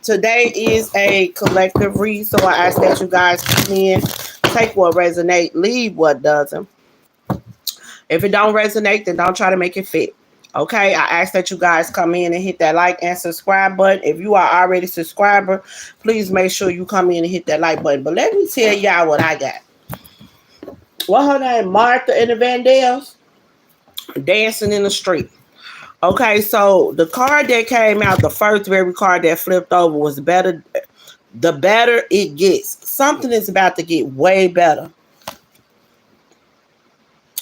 Today is a collective read, so I ask that you guys come in, take what resonate, leave what doesn't. If it don't resonate, then don't try to make it fit. Okay, I ask that you guys come in and hit that like and subscribe button. If you are already a subscriber, please make sure you come in and hit that like button. But let me tell y'all what I got. What her name? Martha and the Vandals dancing in the street. Okay, so the card that came out, the first very card that flipped over was better. The better it gets. Something is about to get way better.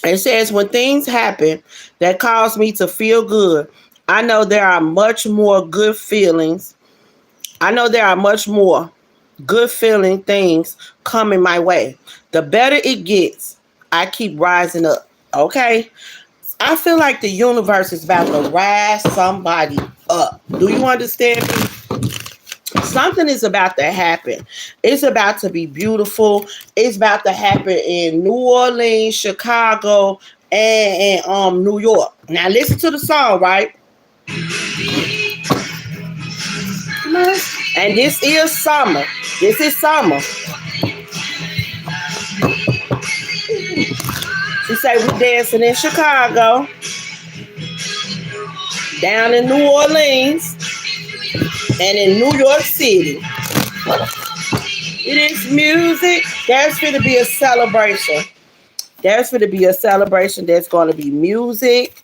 It says, when things happen that cause me to feel good, I know there are much more good feelings. I know there are much more good feeling things coming my way. The better it gets, I keep rising up. Okay? I feel like the universe is about to rise somebody up. Do you understand me? Something is about to happen. It's about to be beautiful. It's about to happen in New Orleans, Chicago, and New York. Now listen to the song, right? And this is summer. This is summer. She say we dancing in Chicago, down in New Orleans, and in New York City. It is music. There's going to be a celebration. There's going to be a celebration. There's going to be music,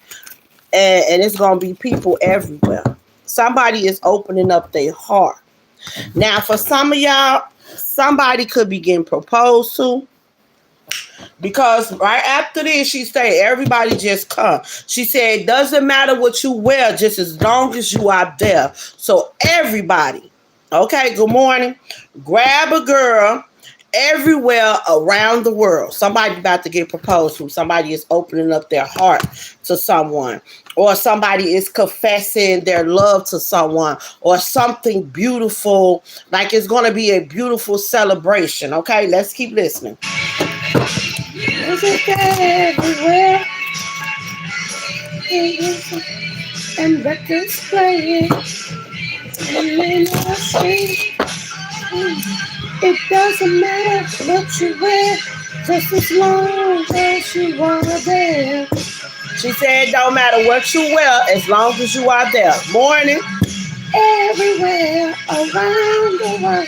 and it's going to be people everywhere. Somebody is opening up their heart. Now, for some of y'all, somebody could be getting proposed to. Because right after this, she said, everybody just come. She said, it doesn't matter what you wear, just as long as you are there. So everybody, okay, good morning. Grab a girl everywhere around the world. Somebody about to get proposed to. Somebody is opening up their heart to someone. Or somebody is confessing their love to someone. Or something beautiful. Like it's going to be a beautiful celebration. Okay, let's keep listening. Music everywhere, and records playing, and in the street. It doesn't matter what you wear, just as long as you are there. She said, it don't matter what you wear, as long as you are there. Morning, everywhere around the world.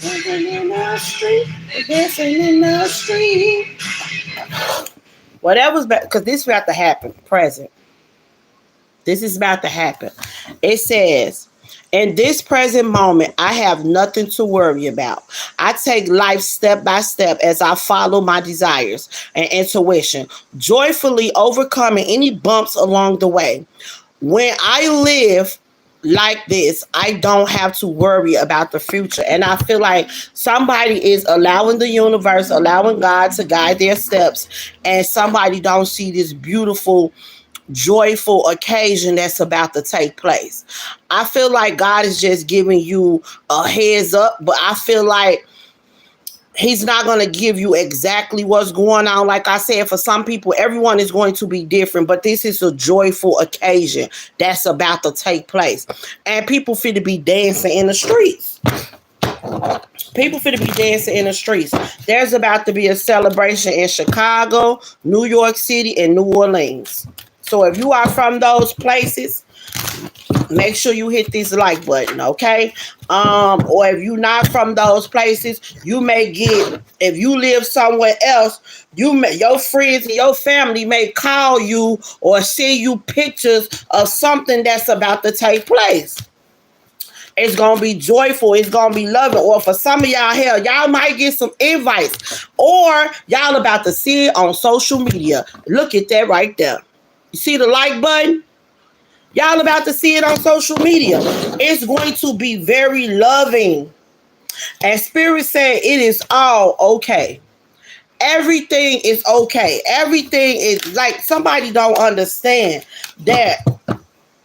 Dancing in the street, dancing in the street. Whatever's about, because this is about to happen, present. This is about to happen. It says, in this present moment, I have nothing to worry about. I take life step by step as I follow my desires and intuition, joyfully overcoming any bumps along the way. When I live like this, I don't have to worry about the future. And I feel like somebody is allowing the universe, allowing God to guide their steps, and somebody don't see this beautiful, joyful occasion that's about to take place. I feel like God is just giving you a heads up, but I feel like He's not going to give you exactly what's going on. Like I said, for some people, everyone is going to be different, but this is a joyful occasion that's about to take place. And people fit to be dancing in the streets. People fit to be dancing in the streets. There's about to be a celebration in Chicago, New York City, and New Orleans. So if you are from those places, make sure you hit this like button, okay? Or if you're not from those places, you may get, if you live somewhere else, your friends and your family may call you or send you pictures of something that's about to take place. It's going to be joyful. It's going to be loving. Or for some of y'all, hell, y'all might get some invites. Or y'all about to see it on social media. Look at that right there. You see the like button? Y'all about to see it on social media. It's going to be very loving. And Spirit said it is all okay. Everything is okay. Everything is like, somebody don't understand that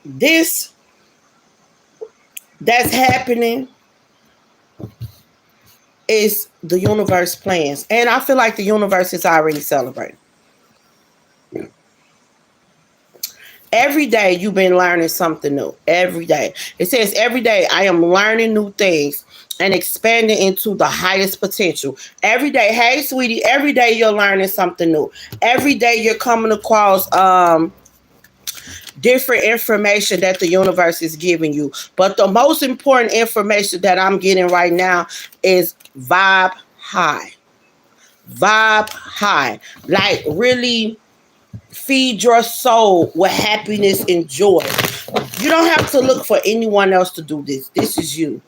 this that's happening is the universe plans. And I feel like the universe is already celebrating. Every day you've been learning something new. Every day. It says every day I am learning new things and expanding into the highest potential. Every day, hey sweetie, every day you're learning something new. Every day you're coming across different information that the universe is giving you. But the most important information that I'm getting right now is vibe high. Vibe high. Like really feed your soul with happiness and joy. You don't have to look for anyone else to do this. This is you.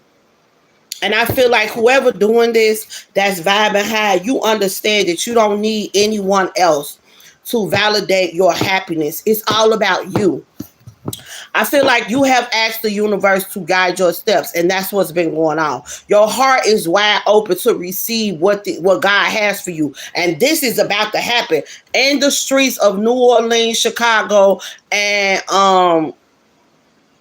And I feel like whoever doing this that's vibing high, you understand that you don't need anyone else to validate your happiness. It's all about you. I feel like you have asked the universe to guide your steps, and that's what's been going on. Your heart is wide open to receive what God has for you, and this is about to happen in the streets of New Orleans, Chicago, and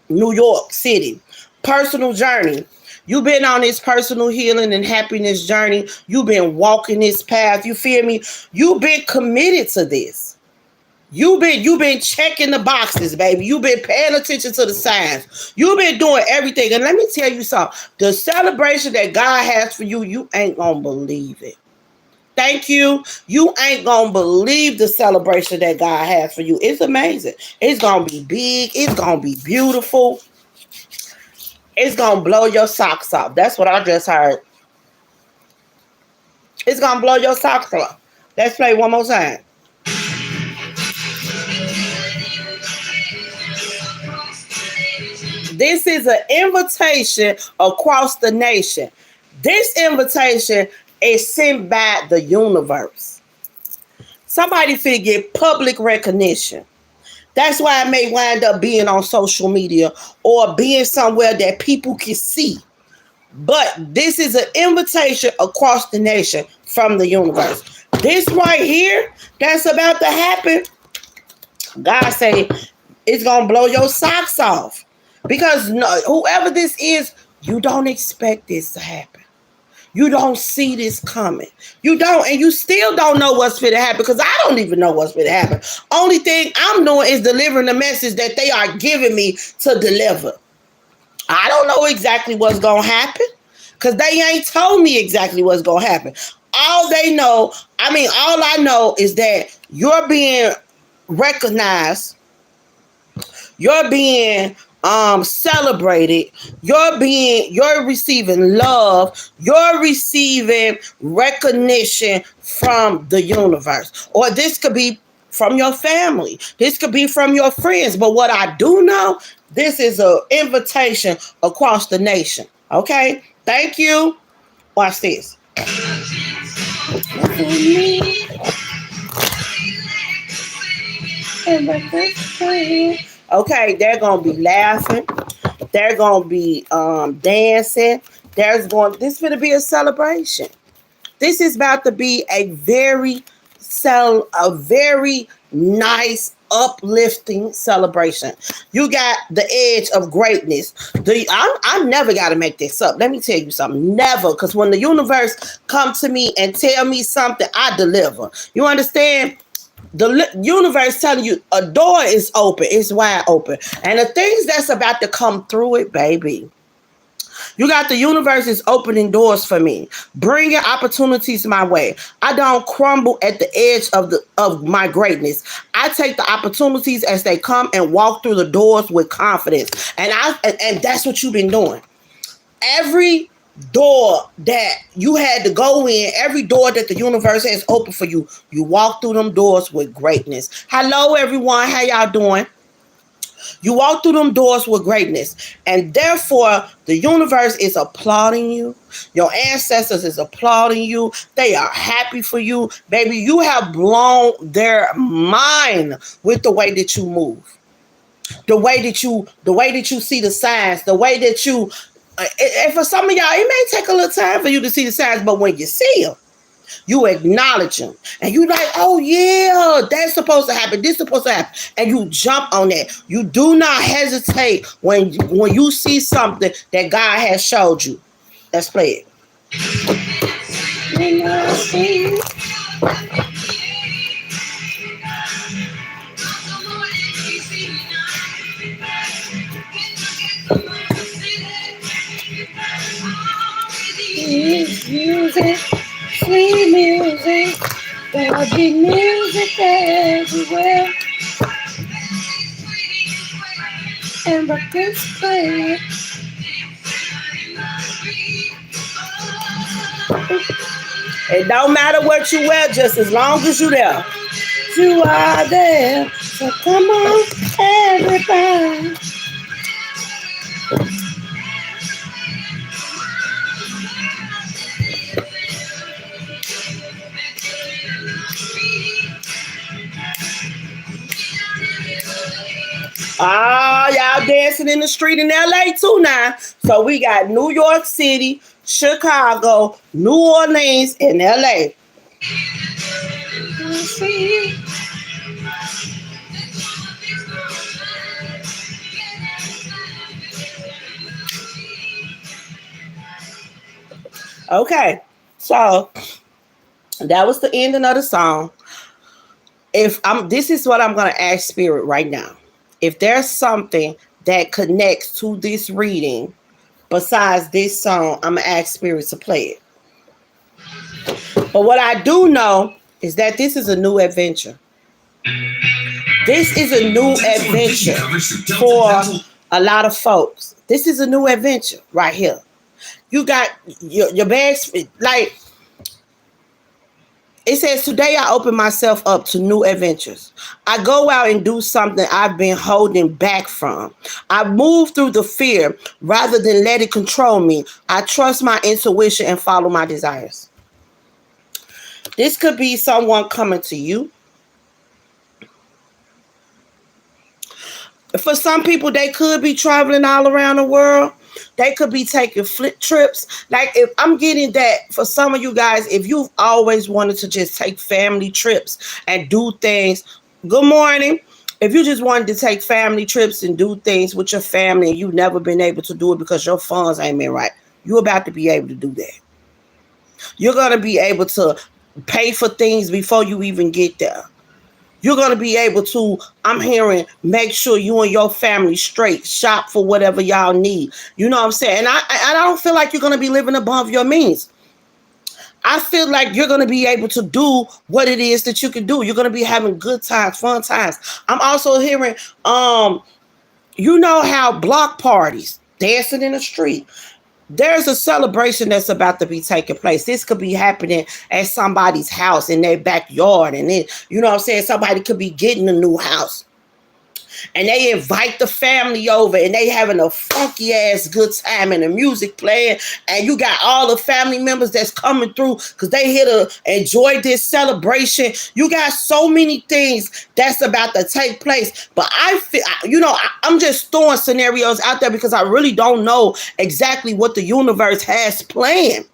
New York City. Personal journey. You've been on this personal healing and happiness journey. You've been walking this path. You feel me? You've been committed to this. You've been checking the boxes, baby. You've been paying attention to the signs. You've been doing everything. And let me tell you something. The celebration that God has for you, you ain't gonna believe it. Thank you. You ain't gonna believe the celebration that God has for you. It's amazing. It's gonna be big. It's gonna be beautiful. It's gonna blow your socks off. That's what I just heard. It's gonna blow your socks off. Let's play one more time. This is an invitation across the nation. This invitation is sent by the universe. Somebody finna get public recognition. That's why I may wind up being on social media or being somewhere that people can see. But this is an invitation across the nation from the universe. This right here, that's about to happen. God say it's gonna blow your socks off. Because whoever this is, you don't expect this to happen. You don't see this coming. You don't, and you still don't know what's going to happen because I don't even know what's going to happen. Only thing I'm doing is delivering the message that they are giving me to deliver. I don't know exactly what's going to happen because they ain't told me exactly what's going to happen. All I know is that you're being recognized. You're being celebrated. You're receiving love. You're receiving recognition from the universe. Or this could be from your family. This could be from your friends. But what I do know, this is an invitation across the nation. Okay? Thank you. Watch this. Okay, they're gonna be laughing. They're gonna be dancing. This is gonna be a celebration. This is about to be a very nice, uplifting celebration. You got the edge of greatness. I never got to make this up. Let me tell you something. Never, because when the universe come to me and tell me something, I deliver. You understand? The universe telling you a door is open. It's wide open. And the things that's about to come through it, baby. You got the universe is opening doors for me, bringing opportunities my way. I don't crumble at the edge of my greatness. I take the opportunities as they come and walk through the doors with confidence. And that's what you've been doing. Every door that you had to go in, every door that the universe has opened for you, you walk through them doors with greatness. Hello, everyone. How y'all doing? You walk through them doors with greatness. And therefore, the universe is applauding you. Your ancestors is applauding you. They are happy for you. Baby, you have blown their mind with the way that you move. The way that you see the signs, the way that you and for some of y'all, it may take a little time for you to see the signs, but when you see them, you acknowledge them. And you like, oh yeah, that's supposed to happen. This is supposed to happen. And you jump on that. You do not hesitate when you see something that God has showed you. Let's play it. music, sweet music. There'll be music everywhere. And records play. It don't matter what you wear, just as long as you there. You are there. So come on, everybody. Oh, y'all dancing in the street in LA too now. So we got New York City, Chicago, New Orleans, and LA. Okay, so that was the ending of the song. This is what I'm gonna ask Spirit right now. If there's something that connects to this reading besides this song, I'm gonna ask Spirit to play it. But what I do know is that this is a new adventure. This is a new adventure for a lot of folks. This is a new adventure right here. You got your bags, like it says, today I open myself up to new adventures. I go out and do something I've been holding back from. I move through the fear rather than let it control me. I trust my intuition and follow my desires. This could be someone coming to you. For some people, they could be traveling all around the world. They could be taking flip trips. Like, if I'm getting that for some of you guys, if you've always wanted to just take family trips and do things, good morning. If you just wanted to take family trips and do things with your family and you've never been able to do it because your funds ain't been right, you're about to be able to do that. You're going to be able to pay for things before you even get there. You're going to be able to, I'm hearing, make sure you and your family straight, shop for whatever y'all need. You know what I'm saying? And I don't feel like you're going to be living above your means. I feel like you're going to be able to do what it is that you can do. You're going to be having good times, fun times. I'm also hearing, you know how block parties, dancing in the street, there's a celebration that's about to be taking place. This could be happening at somebody's house in their backyard. And then, you know what I'm saying? Somebody could be getting a new house. And they invite the family over and they having a funky ass good time and the music playing. And you got all the family members that's coming through because they here to enjoy this celebration. You got so many things that's about to take place. But I feel, you know, I'm just throwing scenarios out there because I really don't know exactly what the universe has planned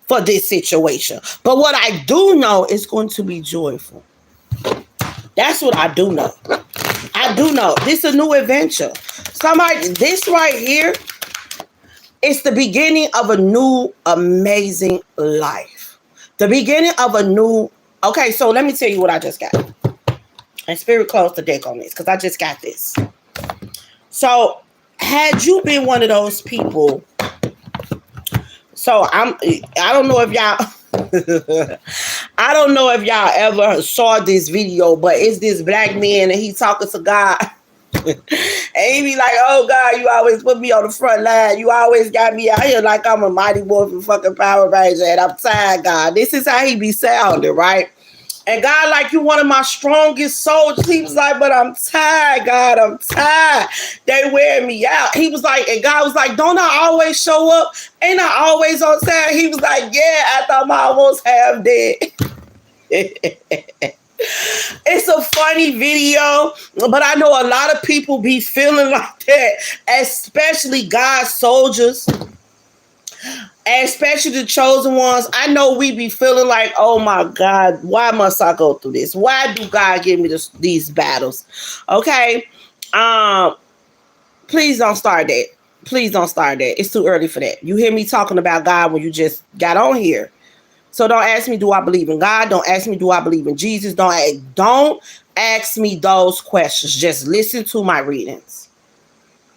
for this situation. But what I do know is going to be joyful. That's what I do know. I do know. This is a new adventure. This right here is the beginning of a new amazing life. The beginning of a new... Okay, so let me tell you what I just got. And Spirit closed the deck on this because I just got this. So, had you been one of those people... So, I don't know if y'all... I don't know if y'all ever saw this video, but it's this black man and he talking to God. And he be like, oh God, you always put me on the front line. You always got me out here like I'm a Mighty Morphin fucking Power Ranger and I'm tired, God. This is how he be sounding, right? And God, like, you one of my strongest soldiers. He was like, but I'm tired, God. I'm tired. They wear me out. He was like, and God was like, don't I always show up? Ain't I always on time? He was like, yeah, I thought I almost half dead. It's a funny video, but I know a lot of people be feeling like that, especially God's soldiers. And especially the chosen ones. I know we be feeling like, oh my God, why must I go through this? Why do God give me these battles? Okay. Please don't start that. Please don't start that. It's too early for that. You hear me talking about God when you just got on here. So don't ask me, do I believe in God? Don't ask me, do I believe in Jesus? Don't ask me those questions. Just listen to my readings.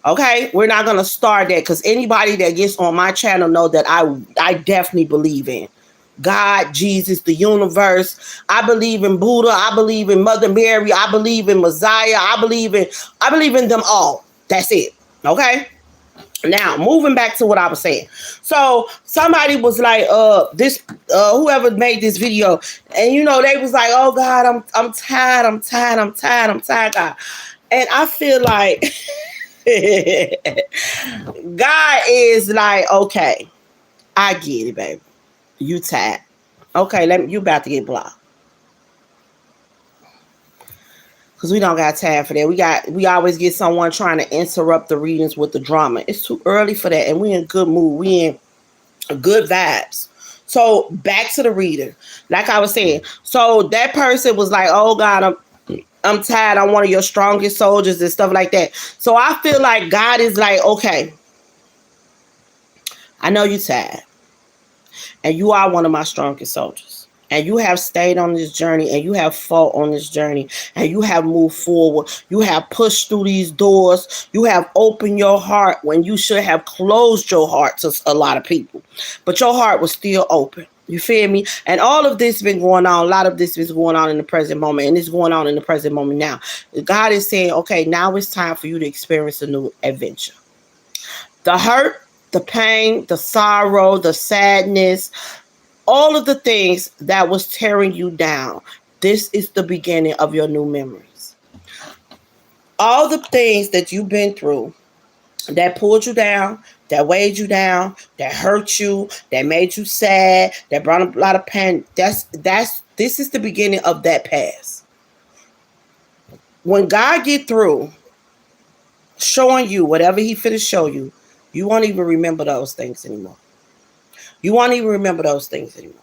Okay, we're not gonna start that because anybody that gets on my channel know that I definitely believe in God, Jesus, the universe. I believe in Buddha. I believe in Mother Mary. I believe in Messiah. I believe in them all. That's it. Okay. Now, moving back to what I was saying. So somebody was like, whoever made this video, and they was like, oh God, I'm tired, God. And I feel like God is like, okay, I get it, baby. You tired. Okay, you about to get blocked. Because we don't got time for that. We always get someone trying to interrupt the readings with the drama. It's too early for that. And we in good mood. We in good vibes. So back to the reader. Like I was saying. So that person was like, oh God, I'm tired. I'm one of your strongest soldiers and stuff like that. So I feel like God is like, okay, I know you're tired. And you are one of my strongest soldiers. And you have stayed on this journey, and you have fought on this journey, and you have moved forward. You have pushed through these doors. You have opened your heart when you should have closed your heart to a lot of people. But your heart was still open. You feel me? And all of this been going on. A lot of this is going on in the present moment, and it's going on in the present moment now. God is saying, okay, now it's time for you to experience a new adventure. The hurt, the pain, the sorrow, the sadness, all of the things that was tearing you down. This is the beginning of your new memories. All the things that you've been through that pulled you down, that weighed you down, that hurt you, that made you sad, that brought a lot of pain. This is the beginning of that past. When God get through showing you whatever he finna show you, you won't even remember those things anymore. You won't even remember those things anymore.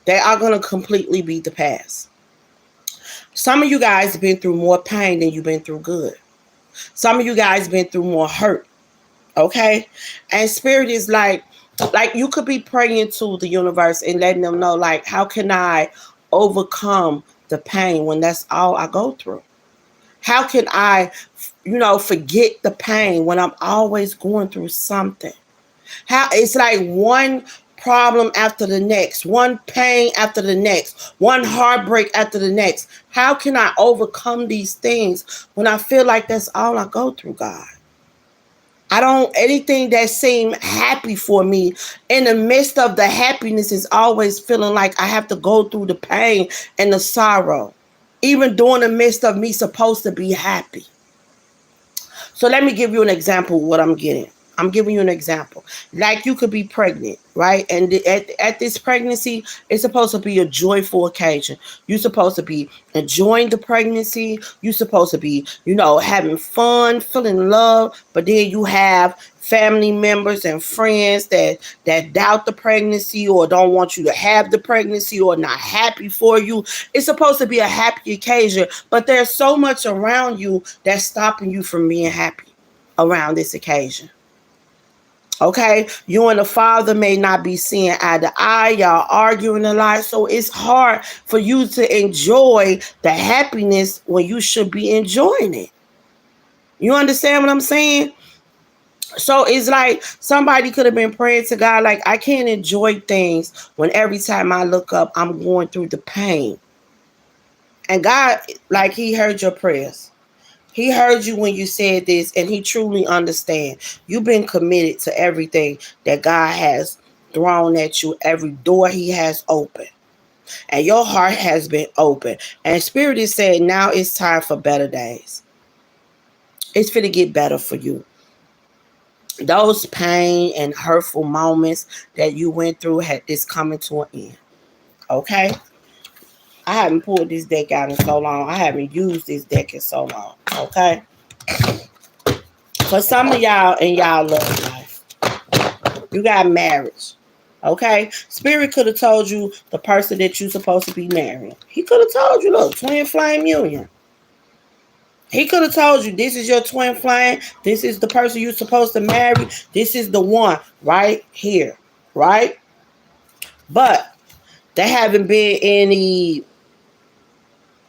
They are going to completely be the past. Some of you guys have been through more pain than you've been through good. Some of you guys have been through more hurt. Okay? And Spirit is like you could be praying to the universe and letting them know, like, how can I overcome the pain when that's all I go through? How can I, forget the pain when I'm always going through something? How it's like one problem after the next, one pain after the next, one heartbreak after the next. How can I overcome these things when I feel like that's all I go through, God? Anything that seemed happy for me, in the midst of the happiness, is always feeling like I have to go through the pain and the sorrow, even during the midst of me supposed to be happy. So let me give you an example of what I'm getting. I'm giving you an example. Like, you could be pregnant, right? And at this pregnancy, it's supposed to be a joyful occasion. You're supposed to be enjoying the pregnancy. You're supposed to be, having fun, feeling love. But then you have family members and friends that doubt the pregnancy, or don't want you to have the pregnancy, or not happy for you. It's supposed to be a happy occasion, but there's so much around you that's stopping you from being happy around this occasion. Okay, you and the father may not be seeing eye to eye. Y'all arguing a lot, so it's hard for you to enjoy the happiness when you should be enjoying it. You understand what I'm saying? So it's like somebody could have been praying to God, like, I can't enjoy things when every time I look up, I'm going through the pain. And God, like, he heard your prayers. He heard you when you said this, and he truly understands. You've been committed to everything that God has thrown at you, every door he has opened. And your heart has been open. And Spirit is saying, now it's time for better days. It's finna get better for you. Those pain and hurtful moments that you went through is coming to an end. Okay? I haven't pulled this deck out in so long. I haven't used this deck in so long. Okay? For some of y'all in y'all love life, you got marriage. Okay? Spirit could have told you the person that you're supposed to be marrying. He could have told you, look, twin flame union. He could have told you, this is your twin flame. This is the person you're supposed to marry. This is the one right here. Right? But there haven't been any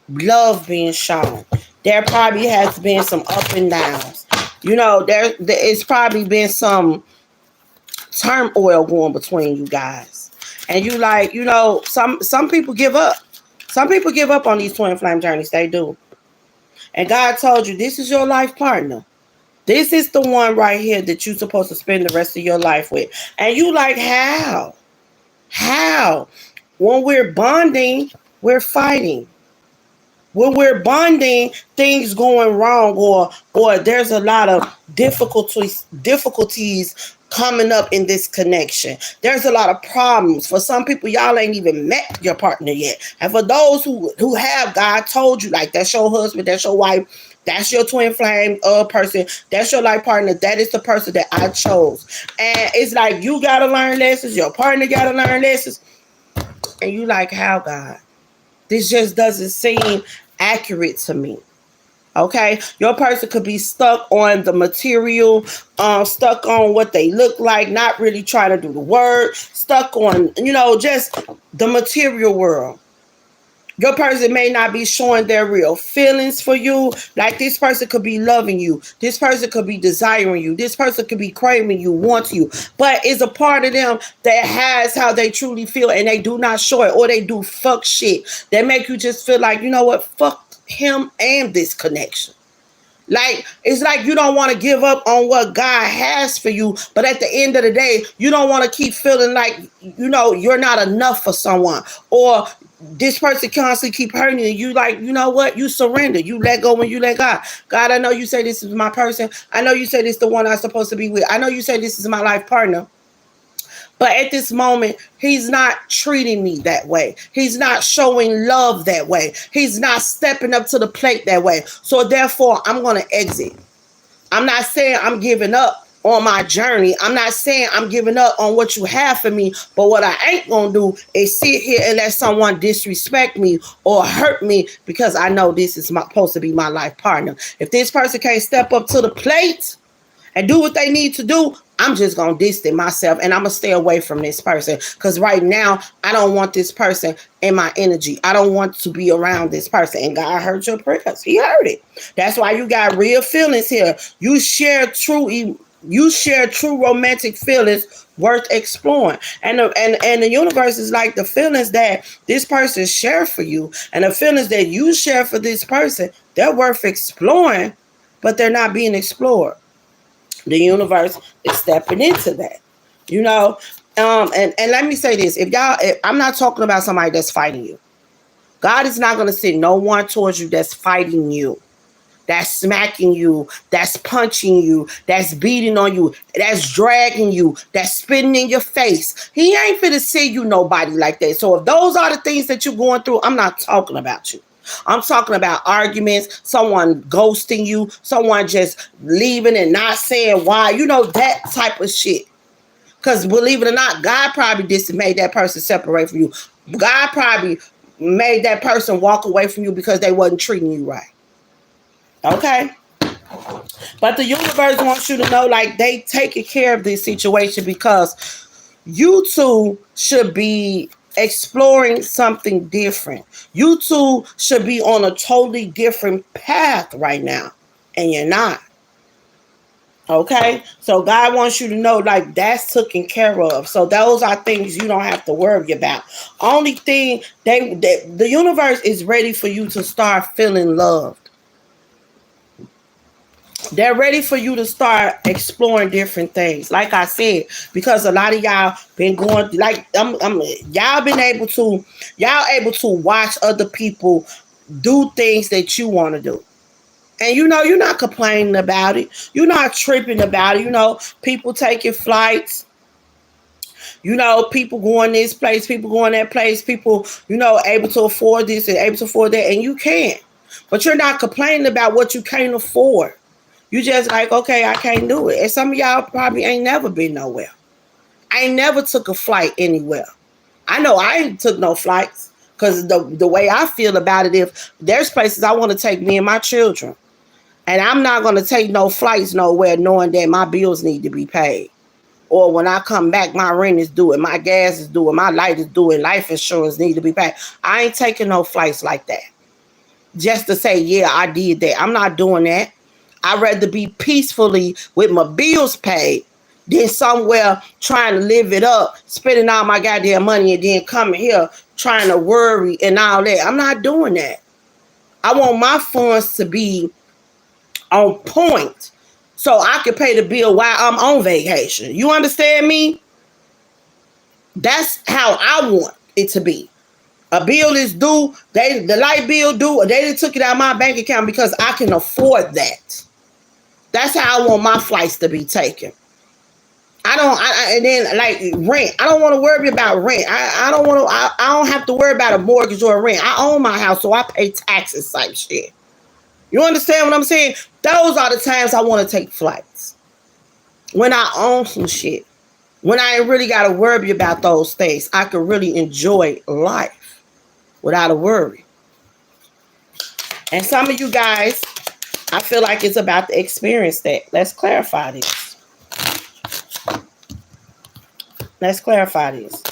love being shown. There probably has been some up and downs. It's probably been some turmoil going between you guys. And some people give up. Some people give up on these twin flame journeys. They do. And God told you, this is your life partner. This is the one right here that you're supposed to spend the rest of your life with. And you like, how? How? When we're bonding, we're fighting. When we're bonding, things going wrong, or there's a lot of difficulties coming up in this connection. There's a lot of problems. For some people, y'all ain't even met your partner yet. And for those who have, God told you, like, that's your husband, that's your wife, that's your twin flame person, that's your life partner, that is the person that I chose. And it's like, you gotta learn lessons, your partner gotta learn lessons. And you like, how, God? This just doesn't seem accurate to me. Okay, your person could be stuck on the material, stuck on what they look like, not really trying to do the work, stuck on, just the material world. Your person may not be showing their real feelings for you. Like, this person could be loving you. This person could be desiring you. This person could be craving you, wants you. But it's a part of them that has how they truly feel, and they do not show it, or they do fuck shit that make you just feel like, you know what, fuck him and this connection. Like, it's like you don't want to give up on what God has for you, but at the end of the day, you don't want to keep feeling like, you're not enough for someone, or this person constantly keep hurting you. You like, you know what? You surrender. You let go when you let God. God, I know you say this is my person. I know you say this is the one I'm supposed to be with. I know you say this is my life partner. But at this moment, he's not treating me that way. He's not showing love that way. He's not stepping up to the plate that way. So therefore, I'm going to exit. I'm not saying I'm giving up on my journey. I'm not saying I'm giving up on what you have for me. But what I ain't going to do is sit here and let someone disrespect me or hurt me because I know this is supposed to be my life partner. If this person can't step up to the plate and do what they need to do, I'm just going to distance myself, and I'm going to stay away from this person, because right now I don't want this person in my energy. I don't want to be around this person. And God heard your prayers. He heard it. That's why you got real feelings here. You share true romantic feelings worth exploring. And the universe is like, the feelings that this person share for you and the feelings that you share for this person, they're worth exploring, but they're not being explored. The universe is stepping into that, and let me say this. If I'm not talking about somebody that's fighting you. God is not going to send no one towards you that's fighting you, that's smacking you, that's punching you, that's beating on you, that's dragging you, that's spitting in your face. He ain't finna send you nobody like that. So if those are the things that you're going through, I'm not talking about you. I'm talking about arguments, someone ghosting you, someone just leaving and not saying why, that type of shit. Because believe it or not, God probably just made that person separate from you. God probably made that person walk away from you because they wasn't treating you right. Okay? But the universe wants you to know, like, they taking care of this situation because you two should be exploring something different. You two should be on a totally different path right now, and you're not. Okay, so God wants you to know, like, that's taken care of. So those are things you don't have to worry about. Only thing the universe is ready for you to start feeling loved. They're ready for you to start exploring different things. Like I said, because a lot of y'all been going, like, y'all able to watch other people do things that you want to do. And you're not complaining about it. You're not tripping about it. People taking flights. People going this place, people going that place, people, able to afford this and able to afford that, and you can't. But you're not complaining about what you can't afford. You just like, okay, I can't do it. And some of y'all probably ain't never been nowhere. I ain't never took a flight anywhere. I know I ain't took no flights because the way I feel about it, if there's places I want to take me and my children, and I'm not going to take no flights nowhere knowing that my bills need to be paid. Or when I come back, my rent is due, and my gas is due, and my light is due, and life insurance need to be paid. I ain't taking no flights like that. Just to say, yeah, I did that. I'm not doing that. I'd rather be peacefully with my bills paid than somewhere trying to live it up, spending all my goddamn money and then coming here trying to worry and all that. I'm not doing that. I want my funds to be on point so I can pay the bill while I'm on vacation. You understand me? That's how I want it to be. A bill is due, the light bill due, or they took it out of my bank account because I can afford that. That's how I want my flights to be taken. And then like rent. I don't want to worry about rent. I don't have to worry about a mortgage or a rent. I own my house, so I pay taxes type shit. You understand what I'm saying? Those are the times I want to take flights. When I own some shit. When I ain't really got to worry about those things. I can really enjoy life without a worry. And some of you guys, I feel like it's about to experience that. Let's clarify this. Let's clarify this.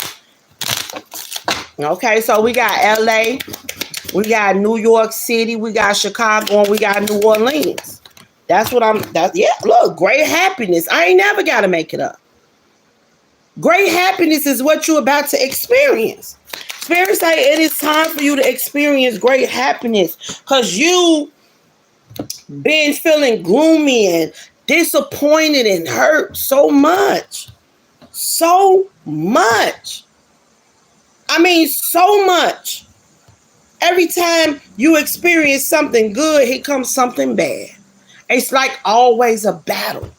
Okay, so we got LA, we got New York City, we got Chicago, and we got New Orleans. That's what yeah, look, great happiness. I ain't never got to make it up. Great happiness is what you're about to experience. Spirit say it is time for you to experience great happiness because you been feeling gloomy and disappointed and hurt so much. So much. I mean, so much. Every time you experience something good, here comes something bad. It's like always a battle.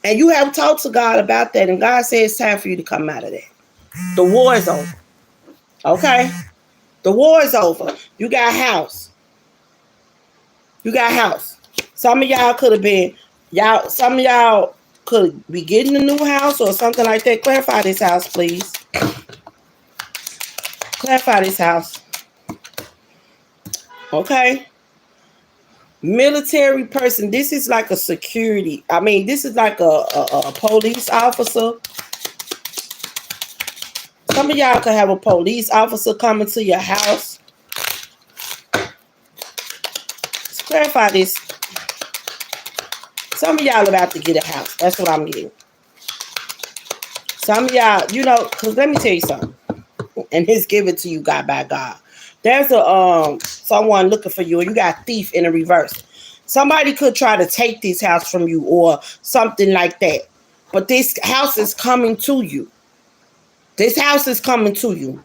And you have talked to God about that. And God says it's time for you to come out of that. The war is over. Okay? The war is over. You got a house. You got a house. Some of y'all could have been, some of y'all could be getting a new house or something like that. Clarify this house, please. Clarify this house. Okay? Military person. This is like a security. I mean, this is like a police officer. Some of y'all could have a police officer coming to your house. Let's clarify this. Some of y'all about to get a house. That's what I'm getting. Some of y'all, you know, because let me tell you something. And it's given to you, God by God. There's a someone looking for you, and you got thief in the reverse. Somebody could try to take this house from you or something like that. But this house is coming to you. This house is coming to you.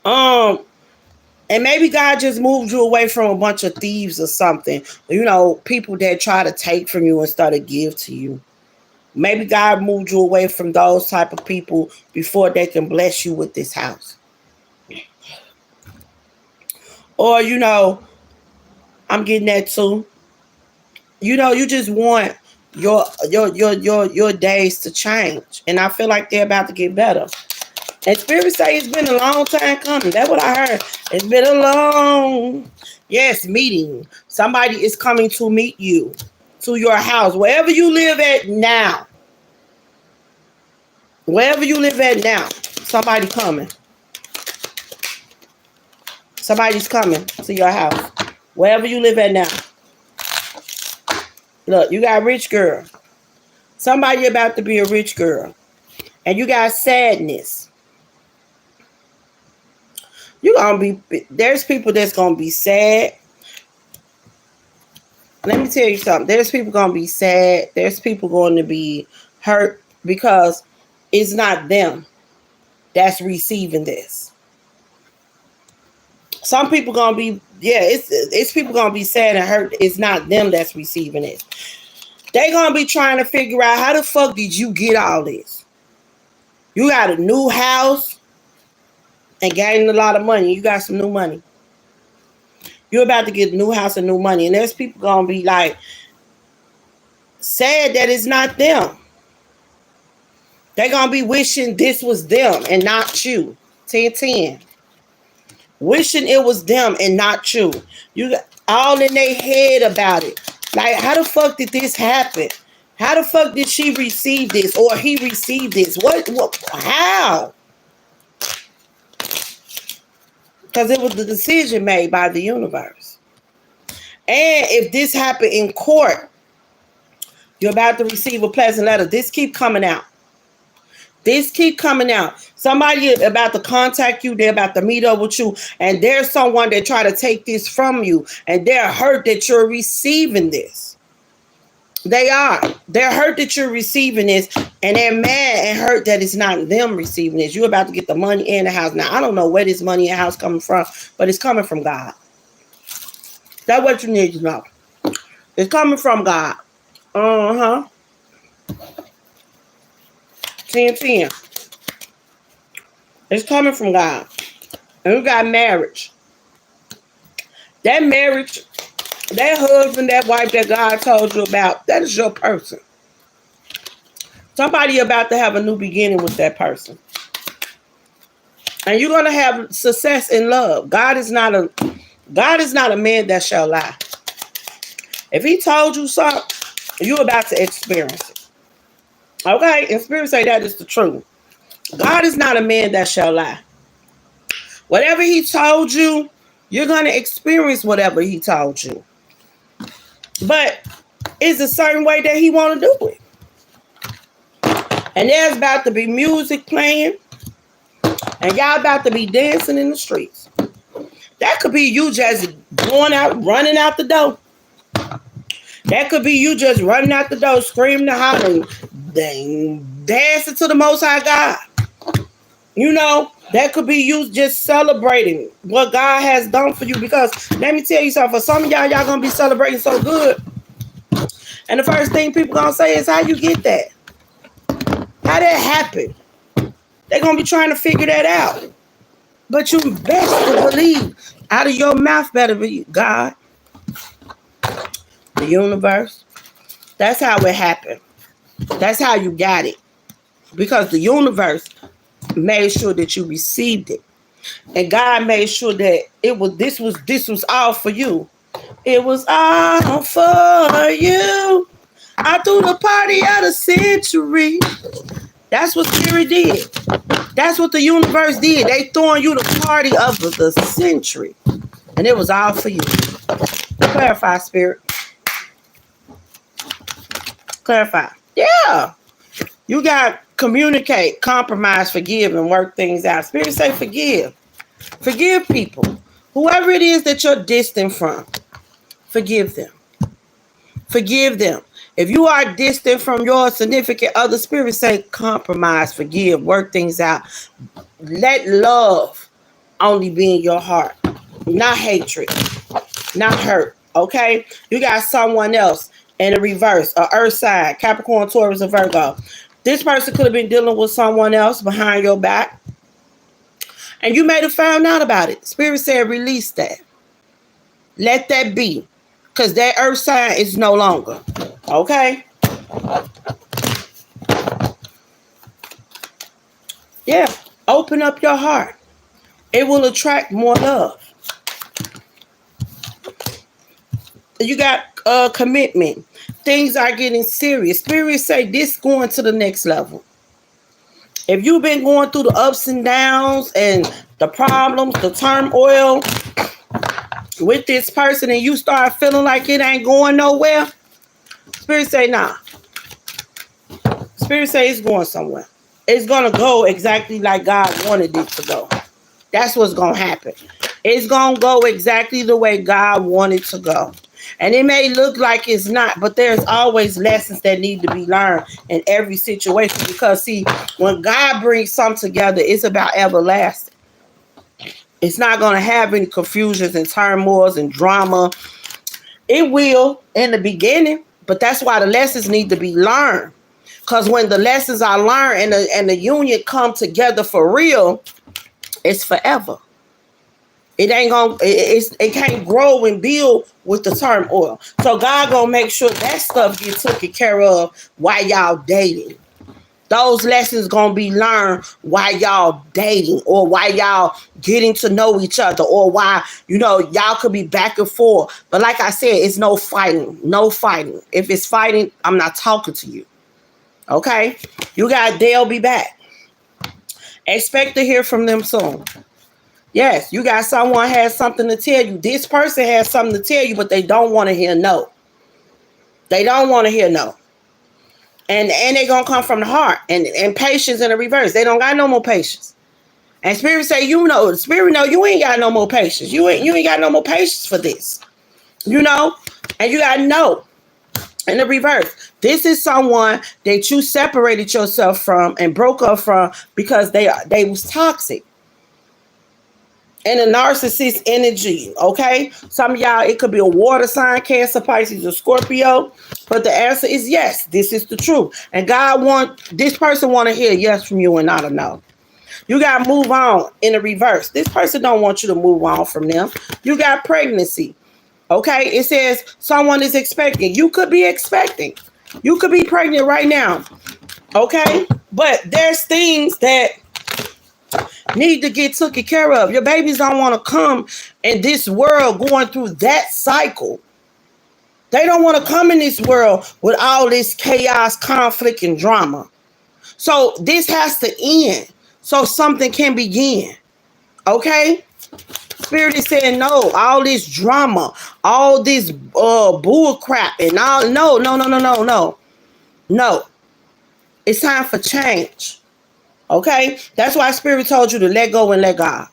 And maybe God just moved you away from a bunch of thieves or something. You know, people that try to take from you instead of give to you. Maybe God moved you away from those type of people before they can bless you with this house. Or, you know, I'm getting that too. You know, you just want your days to change. And I feel like they're about to get better. And Spirit say it's been a long time coming. That's what I heard. It's been a long, meeting. Somebody is coming to meet you to your house, wherever you live at now. Wherever you live at now, somebody coming. Somebody's coming to your house. Wherever you live at now. Look, you got a rich girl. Somebody about to be a rich girl. And you got sadness. There's people that's going to be sad. Let me tell you something. There's people going to be sad. There's people going to be hurt because it's not them that's receiving this. Some people gonna be, it's people gonna be sad and hurt. It's not them that's receiving it. They gonna be trying to figure out how the fuck did you get all this? You got a new house and gaining a lot of money. You got some new money. You're about to get a new house and new money. And there's people gonna be like sad that it's not them. They're gonna be wishing this was them and not you. 10-10. Wishing it was them and not you. You got all in their head about it. Like, how the fuck did this happen? How the fuck did she receive this or he received this? What how? Because it was the decision made by the universe. And if this happened in court, you're about to receive a pleasant letter. This keep coming out. This keep coming out. Somebody about to contact you. They're about to meet up with you. And there's someone that try to take this from you. And they're hurt that you're receiving this. They are. They're hurt that you're receiving this. And they're mad and hurt that it's not them receiving this. You're about to get the money in the house. Now, I don't know where this money in the house coming from, but it's coming from God. That's what you need to know. It's coming from God. 10. It's coming from God. And we got marriage. That marriage, that husband, that wife that God told you about, that is your person. Somebody about to have a new beginning with that person. And you're going to have success in love. God is not a man that shall lie. If he told you something, you're about to experience it. Okay? And Spirit say that is the truth. God is not a man that shall lie. Whatever he told you, you're going to experience whatever he told you. But it's a certain way that he want to do it. And there's about to be music playing. And y'all about to be dancing in the streets. That could be you just going out, running out the door. That could be you just running out the door, screaming and hollering, dancing to the Most High God. You know, that could be you just celebrating what God has done for you. Because let me tell you something, for some of y'all going to be celebrating so good. And the first thing people going to say is, how you get that? How that happen? They're going to be trying to figure that out. But you best to believe, out of your mouth better be God, the universe. That's how it happened. That's how you got it. Because the universe made sure that you received it. And God made sure that this was all for you. It was all for you. I threw the party of the century. That's what Spirit did. That's what the universe did. They throwing you the party of the century. And it was all for you. Clarify, Spirit. Clarify. Yeah. You got communicate, compromise, forgive, and work things out. Spirit say forgive. Forgive people. Whoever it is that you're distant from, forgive them. Forgive them. If you are distant from your significant other, Spirit say compromise, forgive, work things out. Let love only be in your heart. Not hatred. Not hurt. Okay? You got someone else in the reverse. A earth sign. Capricorn, Taurus, or Virgo. This person could have been dealing with someone else behind your back. And you may have found out about it. Spirit said release that. Let that be. Because that earth sign is no longer. Okay? Yeah. Open up your heart. It will attract more love. You got commitment. Things are getting serious. Spirit say this going to the next level. If you've been going through the ups and downs and the problems, the turmoil with this person, and you start feeling like it ain't going nowhere, Spirit say nah. Spirit say it's going somewhere. It's going to go exactly like God wanted it to go. That's what's going to happen. It's going to go exactly the way God wanted to go. And it may look like it's not, but there's always lessons that need to be learned in every situation. Because, see, when God brings something together, it's about everlasting. It's not going to have any confusions and turmoils and drama. It will in the beginning, but that's why the lessons need to be learned. Because when the lessons are learned and the union come together for real, it's forever. It ain't gonna. It can't grow and build with the turmoil. So God gonna make sure that stuff gets taken care of while y'all dating. Those lessons gonna be learned while y'all dating, or while y'all getting to know each other, or while y'all could be back and forth. But like I said, it's no fighting. No fighting. If it's fighting, I'm not talking to you. Okay? You got. They'll be back. Expect to hear from them soon. Yes, you got someone has something to tell you. This person has something to tell you, but they don't want to hear no. They don't want to hear no. And they gonna come from the heart. And patience in the reverse. They don't got no more patience. And spirit say, you know, spirit know you ain't got no more patience. You ain't got no more patience for this. You know? And you gotta know. In the reverse, this is someone that you separated yourself from and broke up from because they was toxic. And a narcissist energy, okay? Some of y'all, it could be a water sign, Cancer, Pisces, or Scorpio. But the answer is yes, this is the truth. And this person want to hear yes from you and not a no. You got to move on in the reverse. This person don't want you to move on from them. You got pregnancy, okay? It says someone is expecting. You could be expecting. You could be pregnant right now, okay? But there's things that need to get taken care of. Your babies don't want to come in this world going through that cycle. They don't want to come in this world with all this chaos, conflict, and drama. So this has to end so something can begin. Okay? Spirit is saying no. All this drama, all this bull crap, and all no. It's time for change. Okay? That's why Spirit told you to let go and let God.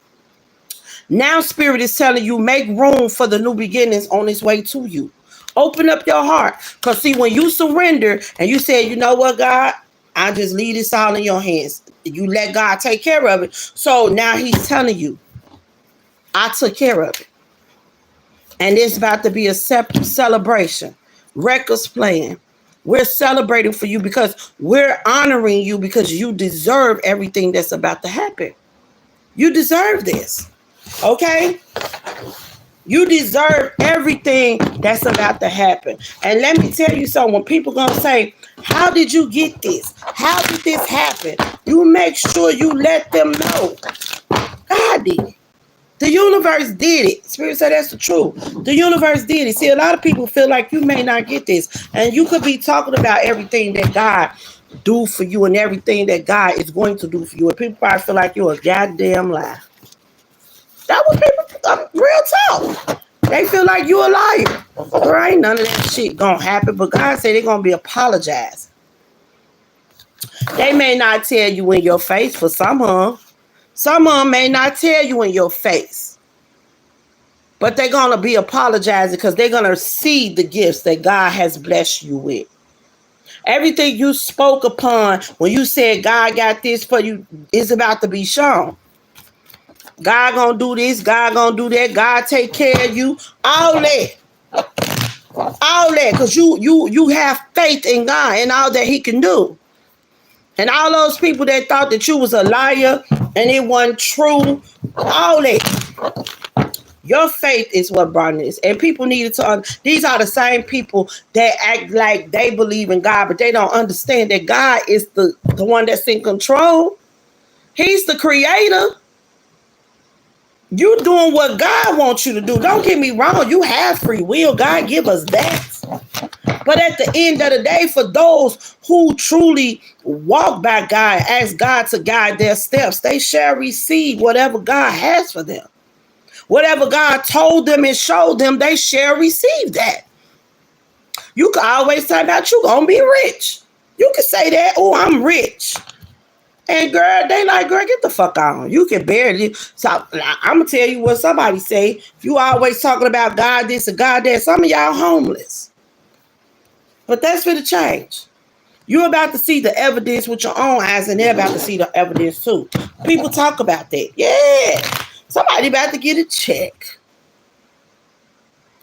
Now Spirit is telling you, make room for the new beginnings on its way to you. Open up your heart. Because see, when you surrender and you say, you know what, God, I just leave this all in your hands. You let God take care of it. So now he's telling you, I took care of it. And it's about to be a celebration. Records playing. We're celebrating for you because we're honoring you because you deserve everything that's about to happen. You deserve this. Okay? You deserve everything that's about to happen. And let me tell you something. When people gonna say, how did you get this? How did this happen? You make sure you let them know. God did it. The universe did it. Spirit said that's the truth. The universe did it. See, a lot of people feel like you may not get this. And you could be talking about everything that God do for you and everything that God is going to do for you. And people probably feel like you're a goddamn lie. That was people, real talk. They feel like you a liar. There ain't none of that shit gonna happen. But God said they're gonna be apologizing. They may not tell you in your face for some of them. Some of them may not tell you in your face. But they're going to be apologizing because they're going to see the gifts that God has blessed you with. Everything you spoke upon when you said God got this for you is about to be shown. God going to do this. God going to do that. God take care of you. All that. All that. Because you have faith in God and all that he can do. And all those people that thought that you was a liar and it wasn't true, all that. Your faith is what brought this. And people needed to, these are the same people that act like they believe in God, but they don't understand that God is the one that's in control. He's the creator. You doing what God wants you to do. Don't get me wrong. You have free will. God give us that. But at the end of the day, for those who truly walk by God, ask God to guide their steps, they shall receive whatever God has for them. Whatever God told them and showed them, they shall receive that. You can always say about you gonna be rich. You can say that, oh, I'm rich. And girl, they like, girl, get the fuck on. You can barely. So I'm gonna tell you what somebody say. If you always talking about God this and God that, some of y'all homeless. But that's for the change. You're about to see the evidence with your own eyes, and they're about to see the evidence too. People talk about that. Yeah. Somebody about to get a check.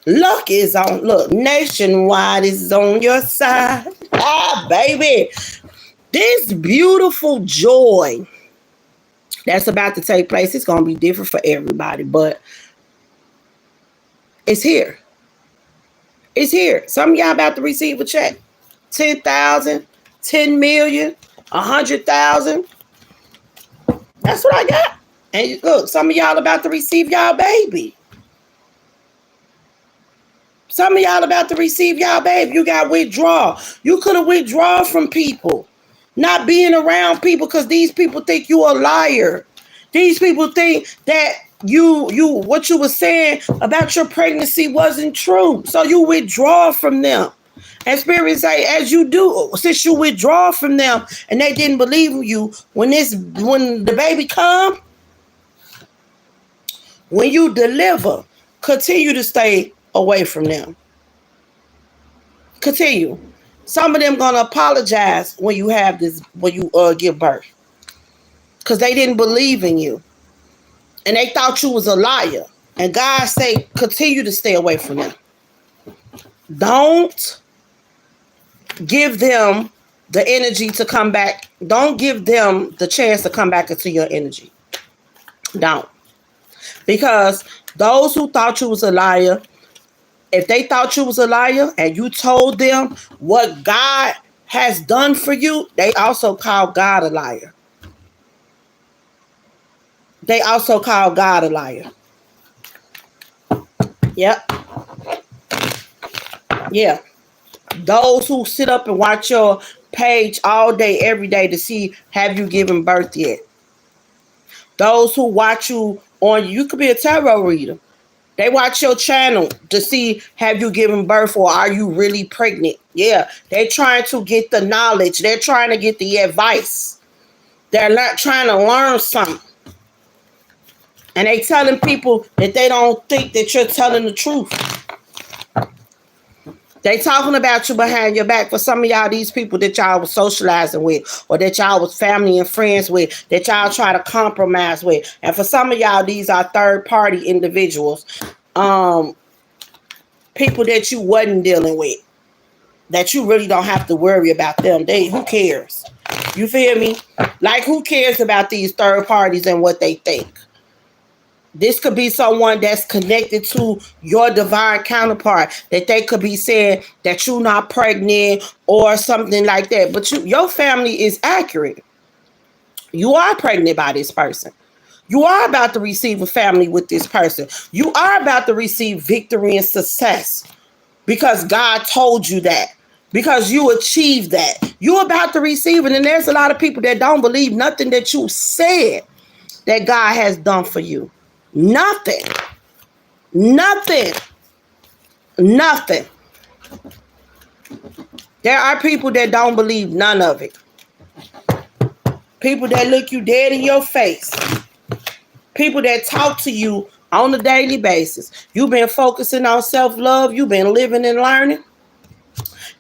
Luck is on, look, nationwide is on your side. Ah, baby. This beautiful joy that's about to take place, it's going to be different for everybody, but it's here. It's here. Some of y'all about to receive a check. 10,000, 10 million, 100,000. That's what I got. And look, some of y'all about to receive y'all baby. Some of y'all about to receive y'all baby. You got withdrawal. You could have withdrawn from people. Not being around people because these people think you a liar. These people think that what you were saying about your pregnancy wasn't true. So you withdraw from them. And Spirit say, as you do, since you withdraw from them and they didn't believe you, when the baby come, when you deliver, continue to stay away from them. Continue. Some of them gonna apologize when you have this, when you give birth, because they didn't believe in you and they thought you was a liar. And God say, continue to stay away from them. Don't give them the energy to come back. Don't give them the chance to come back into your energy. Don't. Because those who thought you was a liar, if they thought you was a liar and you told them what God has done for you, they also call God a liar. They also call God a liar. Yep. Yeah. Those who sit up and watch your page all day, every day to see have you given birth yet. Those who watch you on, you could be a tarot reader. They watch your channel to see have you given birth or are you really pregnant. Yeah, they're trying to get the knowledge. They're trying to get the advice. They're not trying to learn something. And they telling people that they don't think that you're telling the truth. They talking about you behind your back. For some of y'all, these people that y'all was socializing with or that y'all was family and friends with, that y'all try to compromise with. And for some of y'all, these are third-party individuals. People that you wasn't dealing with. That you really don't have to worry about them. Who cares? You feel me? Like, who cares about these third parties and what they think? This could be someone that's connected to your divine counterpart, that they could be saying that you're not pregnant or something like that. But your family is accurate. You are pregnant by this person. You are about to receive a family with this person. You are about to receive victory and success because God told you that. Because you achieved that. You're about to receive it. And there's a lot of people that don't believe nothing that you said that God has done for you. Nothing. Nothing. Nothing. There are people that don't believe none of it. People that look you dead in your face. People that talk to you on a daily basis. You've been focusing on self-love. You've been living and learning.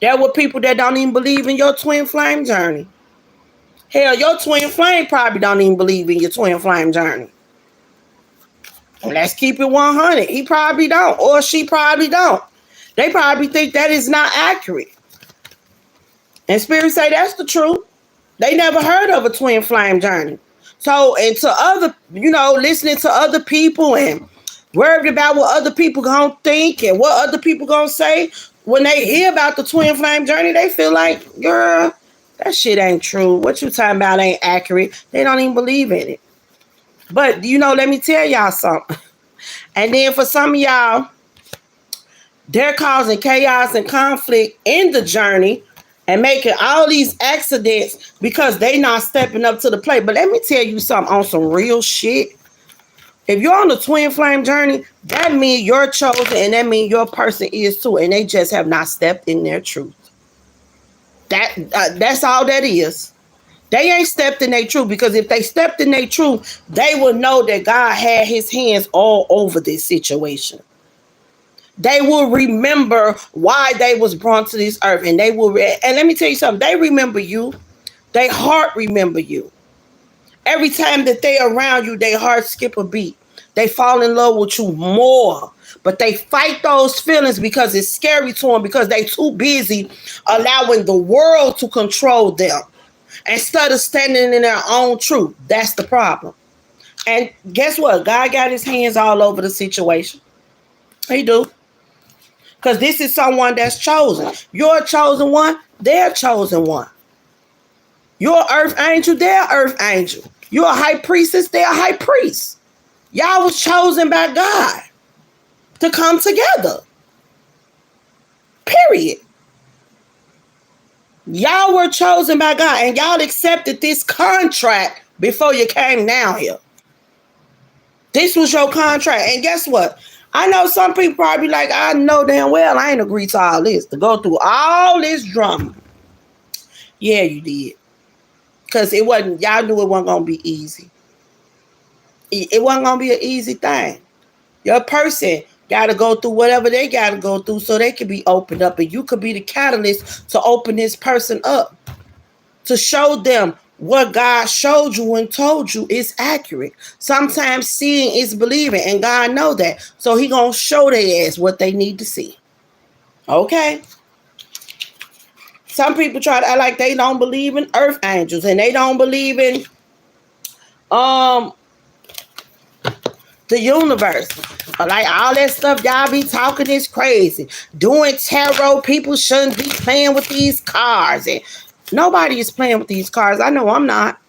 There were people that don't even believe in your twin flame journey. Hell, your twin flame probably don't even believe in your twin flame journey. Let's keep it 100. He probably don't, or she probably don't. They probably think that is not accurate. And Spirit say that's the truth. They never heard of a twin flame journey. So, and to other, listening to other people and worried about what other people gonna think and what other people gonna say, when they hear about the twin flame journey, they feel like, girl, that shit ain't true. What you talking about ain't accurate. They don't even believe in it. But, let me tell y'all something. And then for some of y'all, they're causing chaos and conflict in the journey and making all these accidents because they not stepping up to the plate. But let me tell you something on some real shit. If you're on the twin flame journey, that means you're chosen and that means your person is too. And they just have not stepped in their truth. That's all that is. They ain't stepped in their truth, because if they stepped in their truth, they will know that God had his hands all over this situation. They will remember why they was brought to this earth, and and let me tell you something, they remember you. Their heart remember you. Every time that they around you, their heart skip a beat. They fall in love with you more. But they fight those feelings because it's scary to them, because they too busy allowing the world to control them instead of standing in their own truth. That's the problem. And guess what? God got his hands all over the situation. He do. Because this is someone that's chosen. You're a chosen one. They're a chosen one. You're an earth angel. They're an earth angel. You're a high priestess. They're a high priest. Y'all was chosen by God to come together. Period. Y'all were chosen by God, and y'all accepted this contract before you came down here. This was your contract. And guess what? I know some people probably like, I know damn well I ain't agreed to all this, to go through all this drama. Yeah, you did. Because it wasn't, y'all knew it wasn't going to be easy. It wasn't going to be an easy thing. Your person got to go through whatever they got to go through so they can be opened up. And you could be the catalyst to open this person up. To show them what God showed you and told you is accurate. Sometimes seeing is believing, and God know that. So he going to show their ass what they need to see. Okay? Some people try to act like they don't believe in earth angels and they don't believe in the universe. Like all that stuff y'all be talking is crazy. Doing tarot, people shouldn't be playing with these cards. And nobody is playing with these cards. I know I'm not.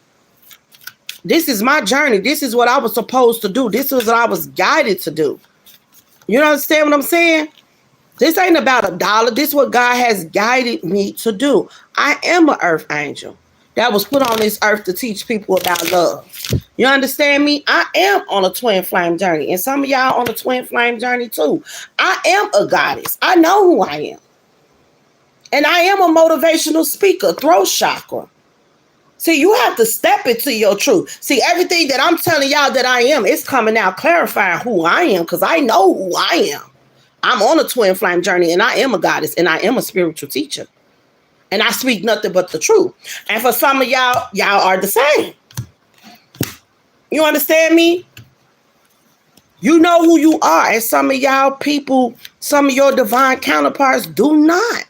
This is my journey. This is what I was supposed to do. This is what I was guided to do. You understand what I'm saying? This ain't about a dollar. This is what God has guided me to do. I am an earth angel that was put on this earth to teach people about love. You understand me? I am on a twin flame journey. And some of y'all on a twin flame journey too. I am a goddess. I know who I am. And I am a motivational speaker, throat chakra. See, you have to step into your truth. See, everything that I'm telling y'all that I am, it's coming out clarifying who I am because I know who I am. I'm on a twin flame journey and I am a goddess and I am a spiritual teacher. And I speak nothing but the truth. And for some of y'all, y'all are the same. You understand me? You know who you are. And some of y'all people, some of your divine counterparts do not.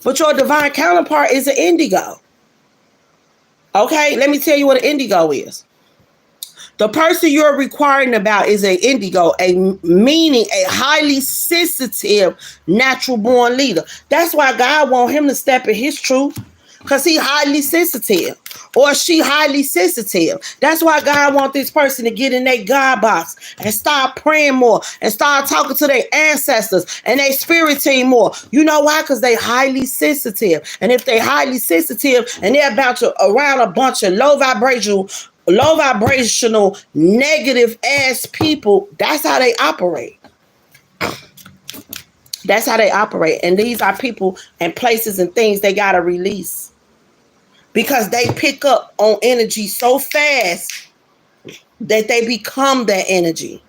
But your divine counterpart is an indigo. Okay, let me tell you what an indigo is. The person you're requiring about is an indigo, meaning a highly sensitive, natural born leader. That's why God wants him to step in his truth, because he's highly sensitive, or she highly sensitive. That's why God wants this person to get in their God box and start praying more and start talking to their ancestors and their spirit team more. You know why? Because they highly sensitive. And if they highly sensitive and they're around a bunch of low vibrational, negative ass people, that's how they operate. That's how they operate. And these are people and places and things they got to release. Because they pick up on energy so fast that they become that energy.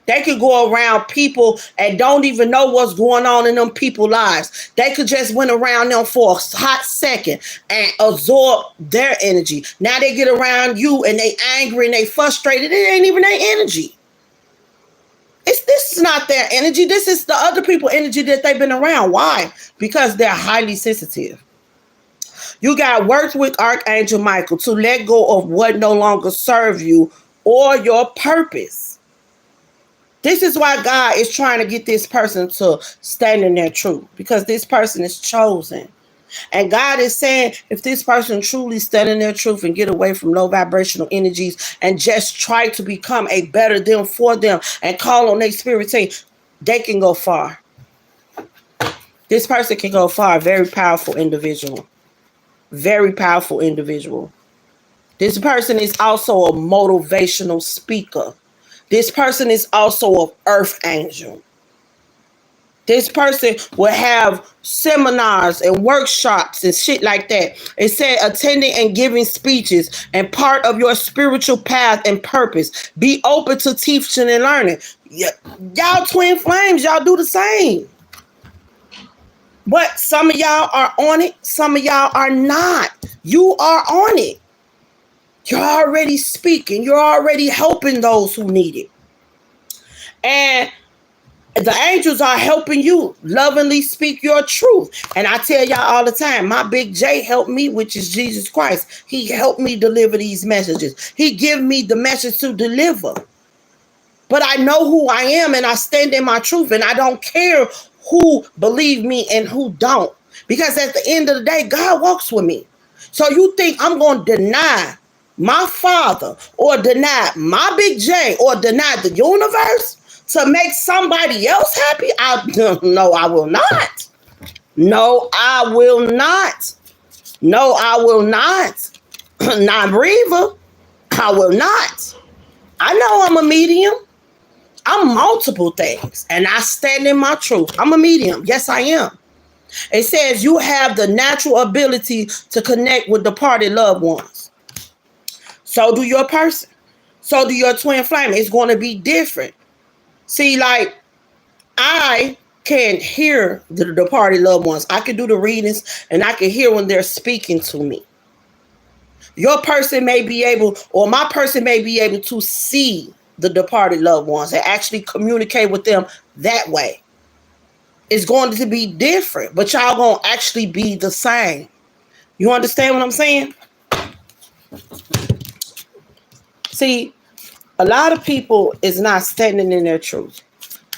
They could go around people and don't even know what's going on in them people's lives. They could just went around them for a hot second and absorb their energy. Now they get around you and they angry and they frustrated. It ain't even their energy. This is not their energy. This is the other people's energy that they've been around. Why? Because they're highly sensitive. You got worked with Archangel Michael to let go of what no longer serves you or your purpose. This is why God is trying to get this person to stand in their truth, because this person is chosen. And God is saying, if this person truly stand in their truth and get away from low vibrational energies and just try to become a better them for them and call on their spirit team, they can go far. This person can go far. Very powerful individual. Very powerful individual. This person is also a motivational speaker. This person is also an earth angel. This person will have seminars and workshops and shit like that. It said attending and giving speeches and part of your spiritual path and purpose. Be open to teaching and learning. Y'all twin flames, y'all do the same. But some of y'all are on it. Some of y'all are not. You are on it. You're already speaking. You're already helping those who need it. And the angels are helping you lovingly speak your truth. And I tell y'all all the time, my big J helped me, which is Jesus Christ. He helped me deliver these messages. He give me the message to deliver. But I know who I am and I stand in my truth, and I don't care who believe me and who don't. Because at the end of the day, God walks with me. So you think I'm going to deny my father or deny my big J or deny the universe to make somebody else happy? No, I will not. No, I will not. No, I will not. Not Reva. I will not. I know I'm a medium. I'm multiple things, and I stand in my truth. I'm a medium. Yes, I am. It says you have the natural ability to connect with departed loved ones. So do your person. So do your twin flame. It's going to be different. See, like, I can hear the departed loved ones. I can do the readings, and I can hear when they're speaking to me. Your person may be able, or my person may be able to see the departed loved ones and actually communicate with them that way. It's going to be different, but y'all gonna actually be the same. You understand what I'm saying? See, a lot of people is not standing in their truth.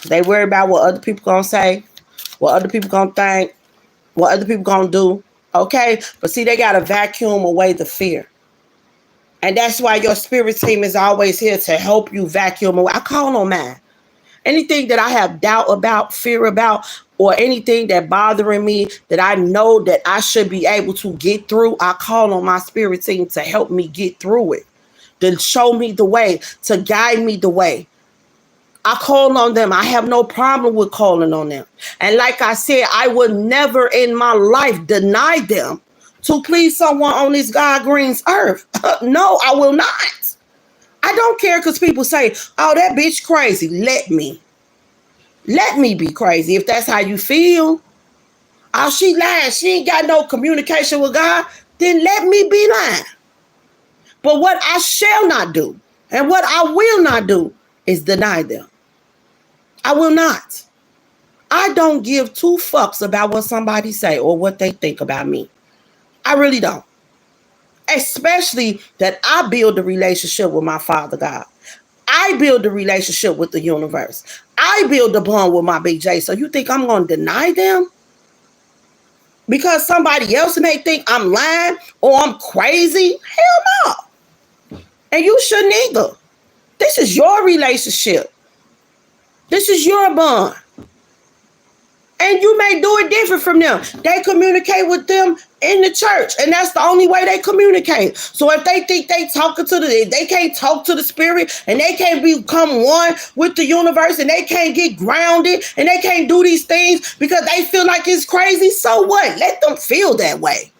They worry about what other people gonna say, what other people gonna think, what other people gonna do. Okay, but see, they gotta vacuum away the fear. And that's why your spirit team is always here to help you vacuum away. I call on mine. Anything that I have doubt about, fear about, or anything that bothering me that I know that I should be able to get through, I call on my spirit team to help me get through it, to show me the way, to guide me the way. I call on them. I have no problem with calling on them. And like I said, I would never in my life deny them to please someone on this God Green's earth. No, I will not. I don't care because people say, oh, that bitch crazy. Let me be crazy if that's how you feel. Oh, she lying. She ain't got no communication with God. Then let me be lying. But what I shall not do and what I will not do is deny them. I will not. I don't give two fucks about what somebody say or what they think about me. I really don't. Especially that I build a relationship with my Father God. I build a relationship with the universe. I build a bond with my Big J. So you think I'm going to deny them? Because somebody else may think I'm lying or I'm crazy? Hell no. And you shouldn't either. This is your relationship. This is your bond. And you may do it different from them. They communicate with them in the church, and that's the only way they communicate. So if they think they can't talk to the spirit, and they can't become one with the universe, and they can't get grounded, and they can't do these things because they feel like it's crazy, so what? Let them feel that way.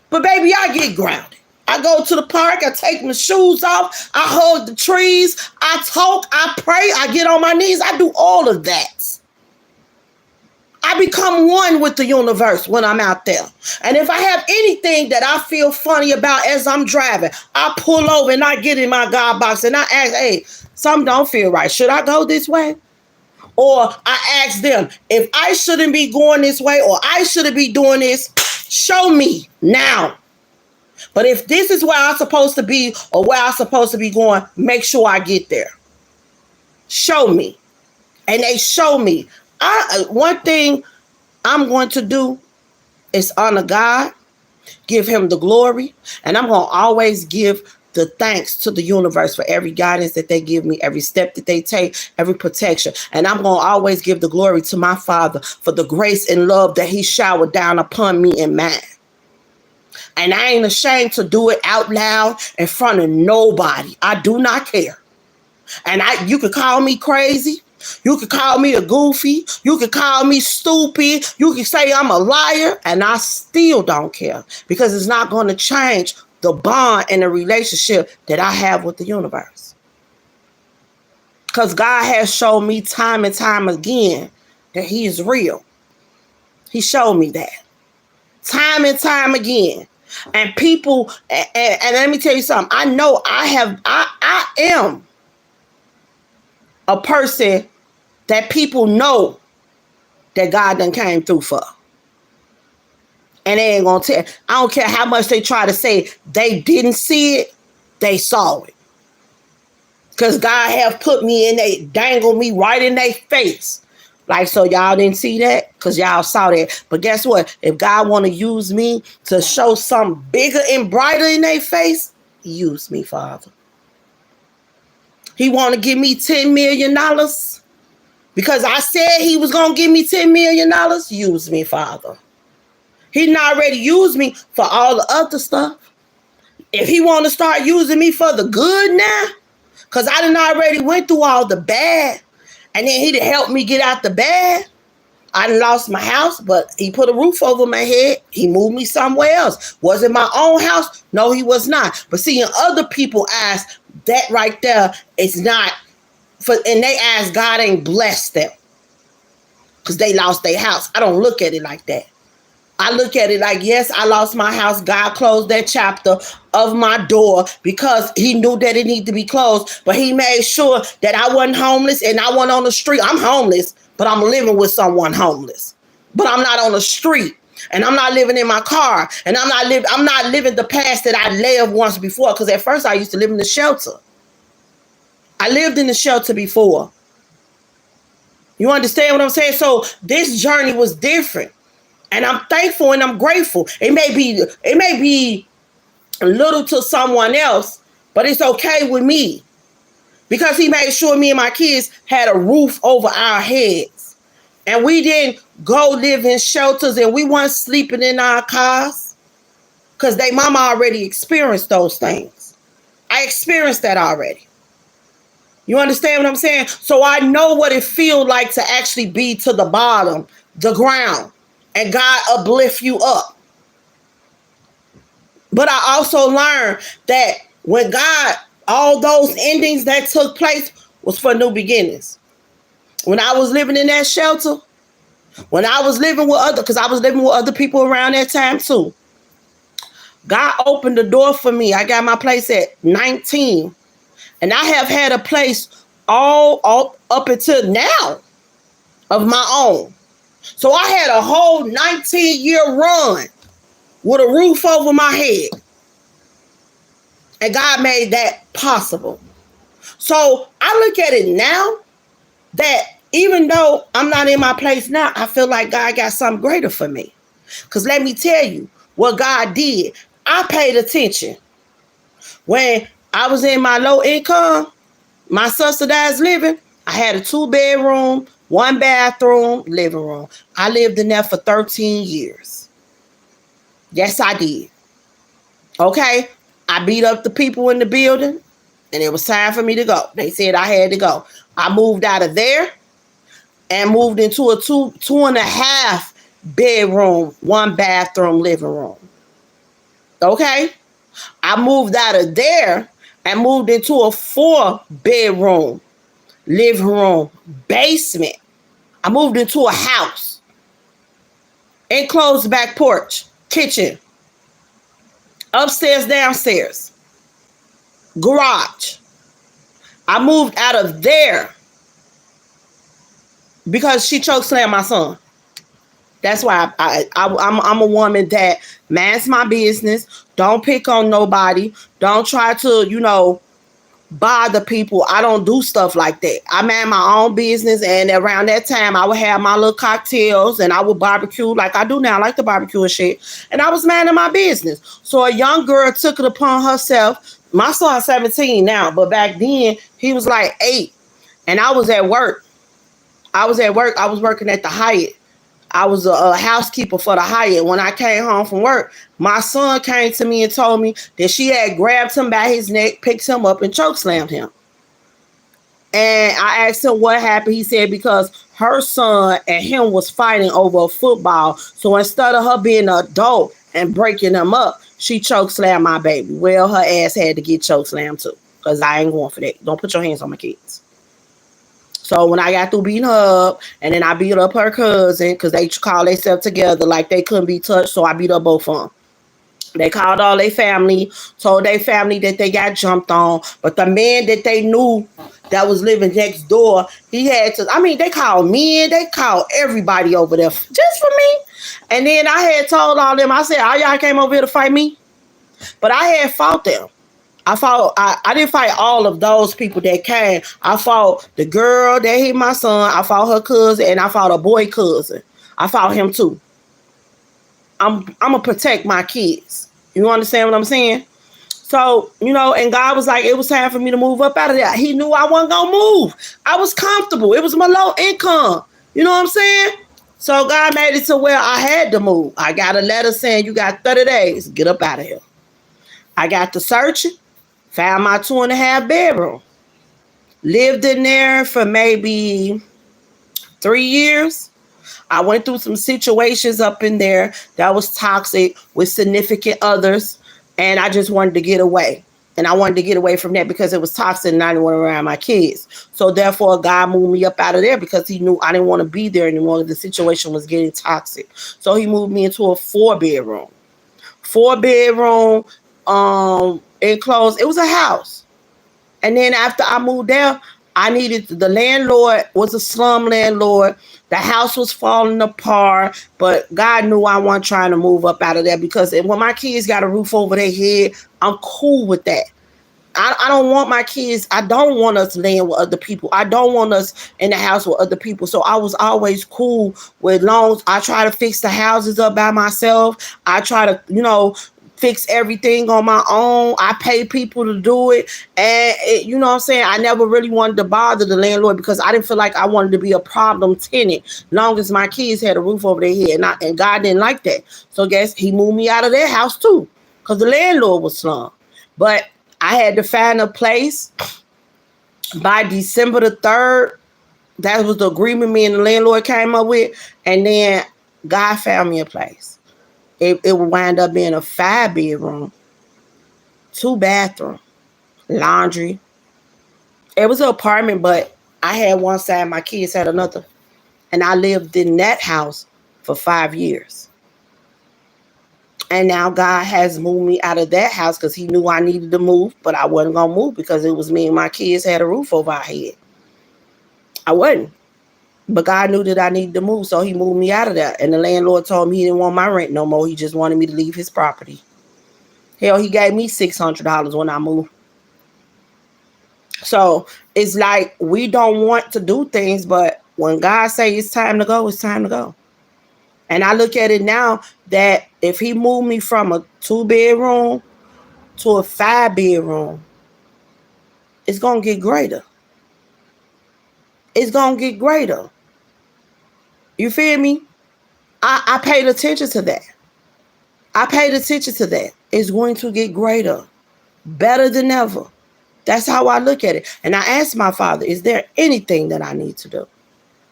But baby, I get grounded. I go to the park, I take my shoes off, I hug the trees, I talk, I pray, I get on my knees, I do all of that. I become one with the universe when I'm out there. And if I have anything that I feel funny about as I'm driving, I pull over and I get in my God box and I ask, hey, something don't feel right. Should I go this way? Or I ask them, if I shouldn't be going this way or I shouldn't be doing this, show me now. But if this is where I'm supposed to be or where I'm supposed to be going, make sure I get there. Show me. And they show me. One thing I'm going to do is honor God, give him the glory, and I'm going to always give the thanks to the universe for every guidance that they give me, every step that they take, every protection. And I'm going to always give the glory to my Father for the grace and love that he showered down upon me and mine. And I ain't ashamed to do it out loud in front of nobody. I do not care. And you could call me crazy. You could call me a goofy. You could call me stupid. You could say I'm a liar. And I still don't care because it's not going to change the bond and the relationship that I have with the universe. Because God has shown me time and time again that he is real. He showed me that. Time and time again. And people, and let me tell you something. I know I am a person that people know that God done came through for. And they ain't gonna tell. I don't care how much they try to say they didn't see it, they saw it. Because God have put me in, they dangled me right in their face. Like, so y'all didn't see that? Because y'all saw that. But guess what? If God want to use me to show something bigger and brighter in their face, use me, Father. He want to give me $10 million because I said he was going to give me $10 million. Use me, Father. He not already used me for all the other stuff. If he want to start using me for the good now, because I done already went through all the bad, And then he done helped me get out the bed. I done lost my house, but he put a roof over my head. He moved me somewhere else. Was it my own house? No, he was not. But see, in other people's eyes, that right there is not, for in their eyes, God ain't blessed them because they lost their house. I don't look at it like that. I look at it like, yes, I lost my house. God closed that chapter of my door because he knew that it needed to be closed. But he made sure that I wasn't homeless and I wasn't on the street. I'm homeless, but I'm living with someone homeless. But I'm not on the street. And I'm not living in my car. And I'm not living the past that I lived once before. Because at first I used to live in the shelter. I lived in the shelter before. You understand what I'm saying? So this journey was different. And I'm thankful and I'm grateful. It may be a little to someone else, but it's okay with me. Because he made sure me and my kids had a roof over our heads. And we didn't go live in shelters and we weren't sleeping in our cars. Because they mama already experienced those things. I experienced that already. You understand what I'm saying? So I know what it feels like to actually be to the bottom, the ground. And God uplift you up. But I also learned that when God, all those endings that took place was for new beginnings. When I was living in that shelter, when I was living with because I was living with other people around that time too. God opened the door for me. I got my place at 19. And I have had a place all up until now of my own. So I had a whole 19-year run with a roof over my head. And God made that possible. So I look at it now that even though I'm not in my place now, I feel like God got something greater for me. Because let me tell you what God did. I paid attention. When I was in my low income, my subsidized living, I had a 2-bedroom, 1-bathroom, living room. I lived in there for 13 years. Yes, I did. Okay? I beat up the people in the building, and it was time for me to go. They said I had to go. I moved out of there and moved into a 2.5 bedroom, 1-bathroom living room. Okay? I moved out of there and moved into a 4-bedroom living room, basement. I moved into a house, enclosed back porch, kitchen, upstairs, downstairs, garage. I moved out of there because she chokeslammed my son. That's why I'm a woman that mans my business. Don't pick on nobody. Don't try to, bother people. I don't do stuff like that. I man my own business, and around that time I would have my little cocktails and I would barbecue like I do now. I like to barbecue and shit. And I was manning my business. So a young girl took it upon herself. My son's 17 now, but back then he was like 8. And I was at work. I was working at the Hyatt. I was a housekeeper for the Hyatt. When I came home from work, my son came to me and told me that she had grabbed him by his neck, picked him up, and chokeslammed him. And I asked him what happened. He said because her son and him was fighting over a football. So instead of her being an adult and breaking them up, she chokeslammed my baby. Well, her ass had to get chokeslammed too, because I ain't going for that. Don't put your hands on my kids. So when I got through beating her up, and then I beat up her cousin, because they called themselves together like they couldn't be touched, so I beat up both of them. They called all their family, told their family that they got jumped on, but the man that they knew that was living next door, he had to, they called men, they called everybody over there just for me. And then I had told all them, I said, all y'all came over here to fight me? But I had fought them. I didn't fight all of those people that came. I fought the girl that hit my son. I fought her cousin, and I fought a boy cousin. I fought him too. I'm gonna protect my kids. You understand what I'm saying? So, and God was like, it was time for me to move up out of there. He knew I wasn't gonna move. I was comfortable. It was my low income. You know what I'm saying? So God made it to where I had to move. I got a letter saying you got 30 days. Get up out of here. I got to searching. Found my 2.5 bedroom. Lived in there for maybe 3 years. I went through some situations up in there that was toxic with significant others, and I just wanted to get away. And I wanted to get away from that because it was toxic and I didn't want to around my kids. So therefore, God moved me up out of there because he knew I didn't want to be there anymore. The situation was getting toxic. So he moved me into a 4-bedroom. 4-bedroom, enclosed. It was a house. And then after I moved there, I needed, the landlord was a slum landlord. The house was falling apart, but God knew I wasn't trying to move up out of there because when my kids got a roof over their head, I'm cool with that. I don't want my kids, I don't want us laying with other people. I don't want us in the house with other people. So I was always cool with loans. I try to fix the houses up by myself. I try to, fix everything on my own. I pay people to do it. And you know what I'm saying? I never really wanted to bother the landlord because I didn't feel like I wanted to be a problem tenant long as my kids had a roof over their head. And God didn't like that. So I guess he moved me out of their house too because the landlord was slum. But I had to find a place by December the 3rd. That was the agreement me and the landlord came up with. And then God found me a place. It would wind up being a 5-bedroom, 2-bathroom, laundry. It was an apartment, but I had one side, my kids had another. And I lived in that house for 5 years. And now God has moved me out of that house because he knew I needed to move, but I wasn't going to move because it was me and my kids had a roof over our head. I wasn't. But God knew that I needed to move, so he moved me out of there. And the landlord told me he didn't want my rent no more. He just wanted me to leave his property. Hell, he gave me $600 when I moved. So it's like we don't want to do things, but when God says it's time to go, it's time to go. And I look at it now that if he moved me from a 2-bedroom to a 5-bedroom, it's going to get greater. It's going to get greater. You feel me? I paid attention to that. I paid attention to that. It's going to get greater, better than ever. That's how I look at it. And I asked my father, is there anything that I need to do?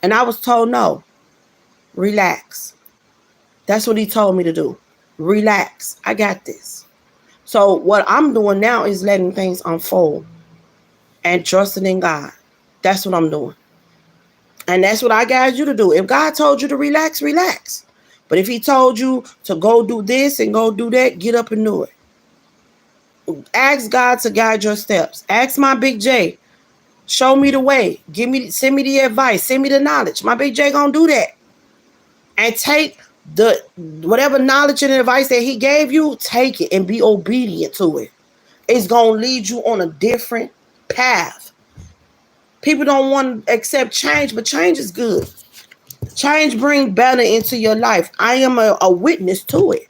And I was told no. Relax. That's what he told me to do. Relax. I got this. So what I'm doing now is letting things unfold and trusting in God. That's what I'm doing. And that's what I guide you to do. If God told you to relax, relax. But if he told you to go do this and go do that, get up and do it. Ask God to guide your steps. Ask my Big J. Show me the way. Send me the advice. Send me the knowledge. My Big J gonna do that. And take the whatever knowledge and advice that he gave you, take it and be obedient to it. It's gonna lead you on a different path. People don't want to accept change, but change is good. Change brings better into your life. I am a witness to it.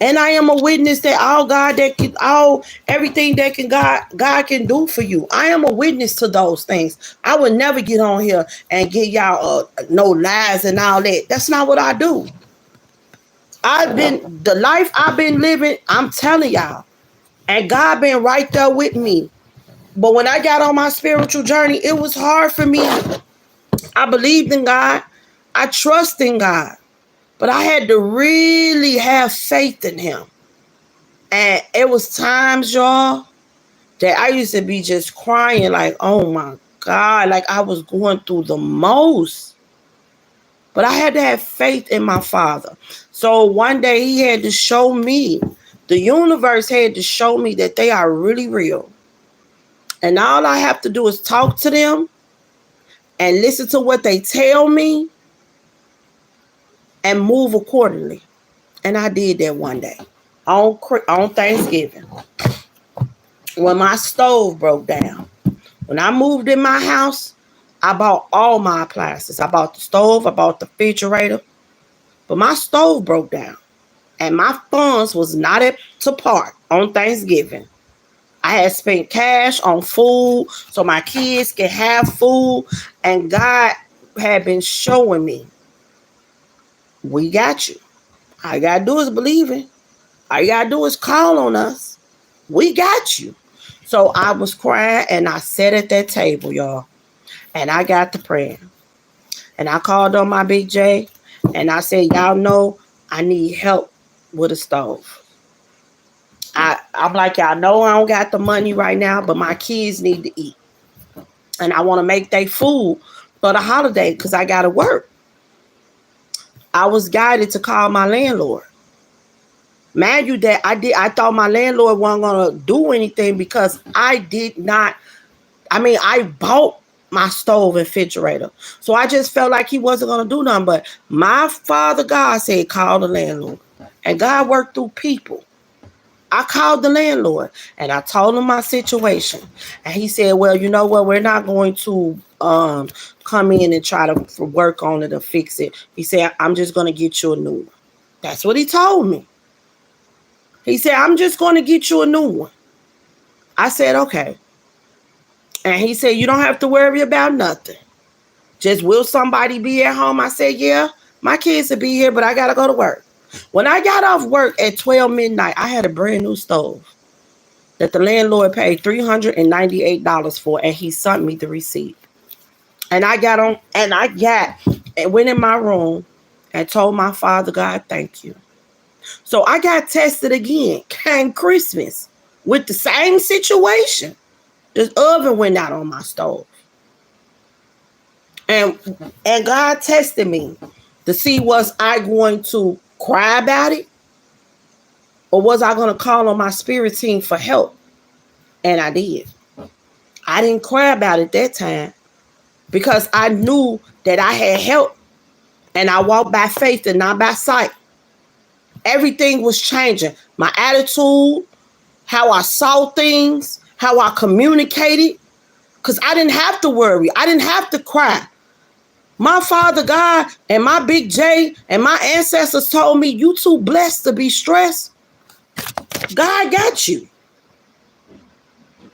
And I am a witness that everything that God can do for you. I am a witness to those things. I would never get on here and give y'all no lies and all that. That's not what I do. The life I've been living, I'm telling y'all. And God been right there with me. But when I got on my spiritual journey, it was hard for me. I believed in God. I trust in God. But I had to really have faith in him. And it was times, y'all, that I used to be just crying like, oh my God, like I was going through the most. But I had to have faith in my Father. So one day he had to show me, the universe had to show me that they are really real. And all I have to do is talk to them and listen to what they tell me and move accordingly. And I did that one day on Thanksgiving. When my stove broke down. When I moved in my house, I bought all my appliances. I bought the stove, I bought the refrigerator. But my stove broke down. And my funds was not up to par on Thanksgiving. I had spent cash on food so my kids can have food. And God had been showing me, we got you. All you got to do is believe it. All you got to do is call on us. We got you. So I was crying and I sat at that table, y'all. And I got to praying. And I called on my Big J and I said, y'all know I need help with a stove. I'm like, y'all know I don't got the money right now, but my kids need to eat. And I want to make their food for the holiday because I got to work. I was guided to call my landlord. Mind you that I thought my landlord wasn't going to do anything because I bought my stove and refrigerator. So I just felt like he wasn't going to do nothing. But my Father God said, call the landlord. And God worked through people. I called the landlord and I told him my situation. And he said, well, you know what? We're not going to come in and try to work on it or fix it. He said, I'm just going to get you a new one. That's what he told me. He said, I'm just going to get you a new one. I said, okay. And he said, you don't have to worry about nothing. Just will somebody be at home? I said, yeah, my kids will be here, but I got to go to work. When I got off work at 12 midnight, I had a brand new stove that the landlord paid $398 for, and he sent me the receipt. And I went in my room and told my Father God, thank you. So I got tested again, came Christmas, with the same situation. The oven went out on my stove. And God tested me to see, was I going to cry about it? Or was I going to call on my spirit team for help? And I did. I didn't cry about it that time because I knew that I had help. And I walked by faith and not by sight. Everything was changing. My attitude, how I saw things, how I communicated. Because I didn't have to worry. I didn't have to cry. My Father God and my Big J and my ancestors told me, you too blessed to be stressed. God got you.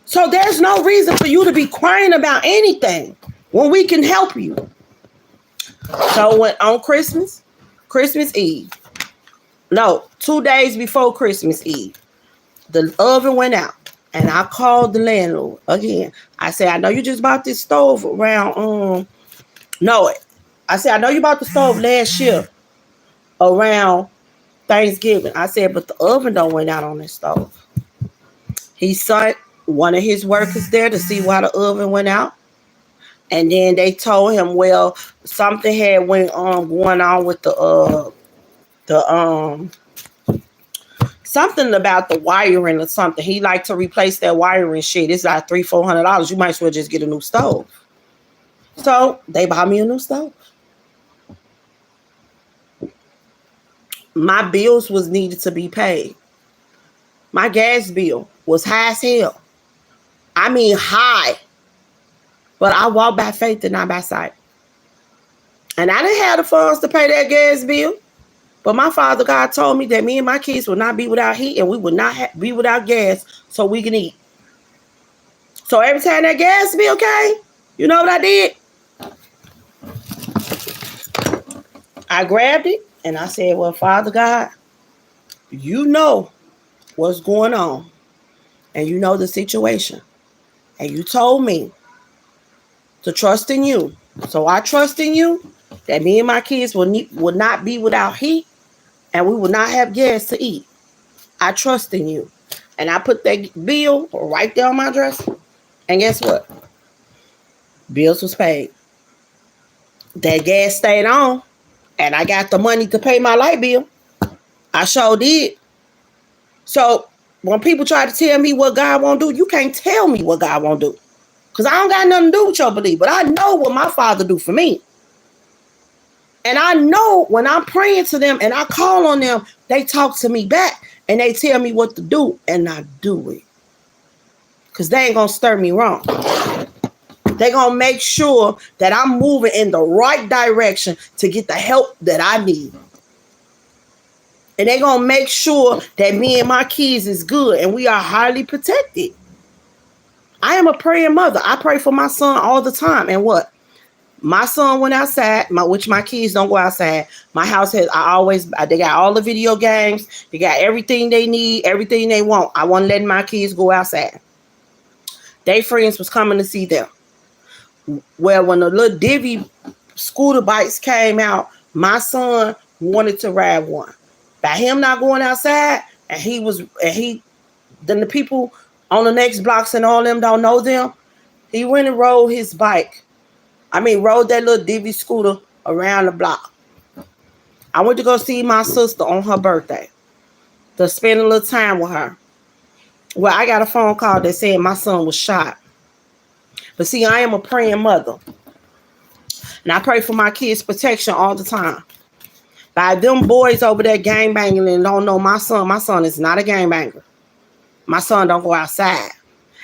So there's no reason for you to be crying about anything when we can help you. So on Christmas Eve, 2 days before Christmas Eve, the oven went out. And I called the landlord again. I said, I know you just bought this stove around I said, I know you bought the stove last year around Thanksgiving. I said, but the oven don't went out on this stove. He sent one of his workers there to see why the oven went out. And then they told him, well, something had going on with something about the wiring or something. He liked to replace that wiring shit. It's like $300-400. You might as well just get a new stove. So they bought me a new stove. My bills was needed to be paid. My gas bill was high as hell. I mean high. But I walked by faith and not by sight. And I didn't have the funds to pay that gas bill. But my Father God told me that me and my kids would not be without heat and we would not be without gas so we can eat. So every time that gas bill came, you know what I did? I grabbed it and I said, well, Father God, you know what's going on and you know the situation. And you told me to trust in you. So I trust in you that me and my kids will not be without heat and we will not have gas to eat. I trust in you. And I put that bill right there on my dresser. And guess what? Bills was paid. That gas stayed on. And I got the money to pay my light bill. I sure did. So when people try to tell me what God won't do, you can't tell me what God won't do. Because I don't got nothing to do with your belief. But I know what my Father do for me. And I know when I'm praying to them and I call on them, they talk to me back. And they tell me what to do. And I do it. Because they ain't going to stir me wrong. They're going to make sure that I'm moving in the right direction to get the help that I need. And they're going to make sure that me and my kids is good and we are highly protected. I am a praying mother. I pray for my son all the time. And what? My son went outside, which my kids don't go outside. My house they got all the video games. They got everything they need, everything they want. I wasn't letting my kids go outside. They friends was coming to see them. Well, when the little Divvy scooter bikes came out, my son wanted to ride one. By him not going outside, and then the people on the next blocks and all them don't know them, he went and rode his bike. Rode that little Divvy scooter around the block. I went to go see my sister on her birthday to spend a little time with her. Well, I got a phone call that said my son was shot. But see, I am a praying mother. And I pray for my kids' protection all the time. By them boys over there gangbanging and don't know my son is not a gangbanger. My son don't go outside.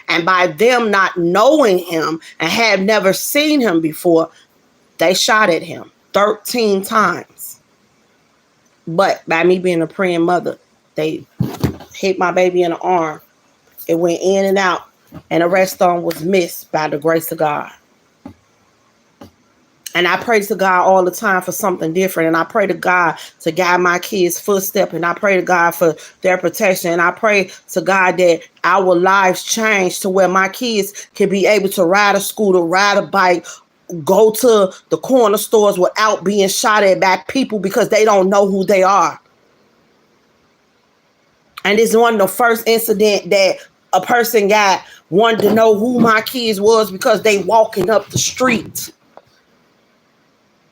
And by them not knowing him and have never seen him before, they shot at him 13 times. But by me being a praying mother, they hit my baby in the arm. It went in and out, and the rest on was missed by the grace of God. And I pray to God all the time for something different. And I pray to God to guide my kids' footsteps. And I pray to God for their protection. And I pray to God that our lives change to where my kids can be able to ride a scooter, ride a bike, go to the corner stores without being shot at by people because they don't know who they are. And this is one of the first incident that a person wanted to know who my kids was because they walking up the street.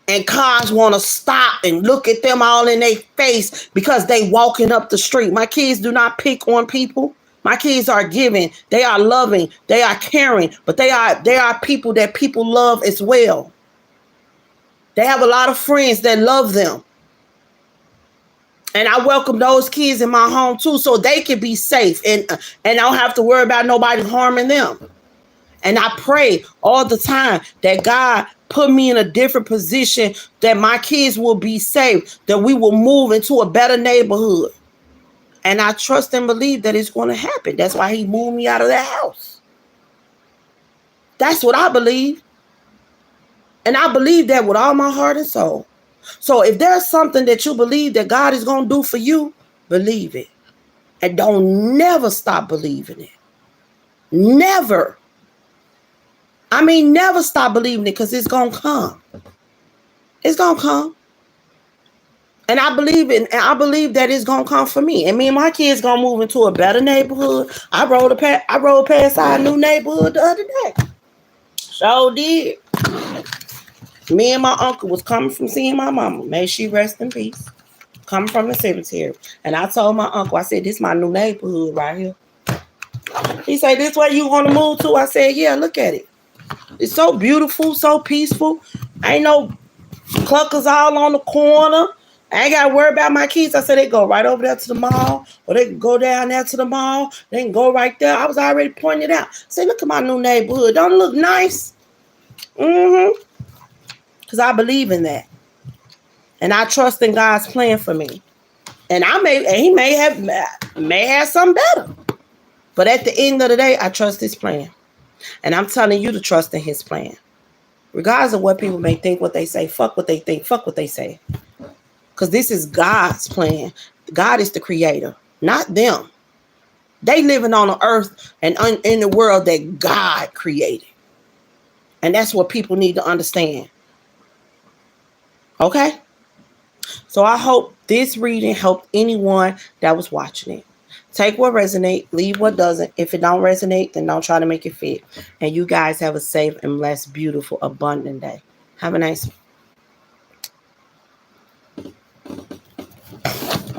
And cars want to stop and look at them all in their face because they walking up the street. My kids do not pick on people. My kids are giving. They are loving. They are caring. But they are people that people love as well. They have a lot of friends that love them. And I welcome those kids in my home too, so they can be safe and I don't have to worry about nobody harming them. And I pray all the time that God put me in a different position, that my kids will be safe, that we will move into a better neighborhood. And I trust and believe that it's going to happen. That's why he moved me out of that house. That's what I believe. And I believe that with all my heart and soul. So if there's something that you believe that God is going to do for you, believe it. And don't never stop believing it. Never. Never stop believing it, because it's going to come. It's going to come. And I believe that it's going to come for me. And me and my kids going to move into a better neighborhood. I rode past our new neighborhood the other day. So did. Me and my uncle was coming from seeing my mama. May she rest in peace. Coming from the cemetery. And I told my uncle, I said, this is my new neighborhood right here. He said, this where you want to move to? I said, yeah, look at it. It's so beautiful, so peaceful. Ain't no cluckers all on the corner. I ain't got to worry about my kids. I said, they go right over there to the mall, or they can go down there to the mall. They can go right there. I was already pointing it out. I said, look at my new neighborhood. Don't it look nice? Because I believe in that. And I trust in God's plan for me. And he may have something better. But at the end of the day, I trust his plan. And I'm telling you to trust in his plan. Regardless of what people may think, what they say, fuck what they think, fuck what they say. Because this is God's plan. God is the creator, not them. They living on the earth and in the world that God created. And that's what people need to understand. Okay? So I hope this reading helped anyone that was watching it. Take what resonates, leave what doesn't. If it don't resonate, then don't try to make it fit. And you guys have a safe and blessed, beautiful, abundant day. Have a nice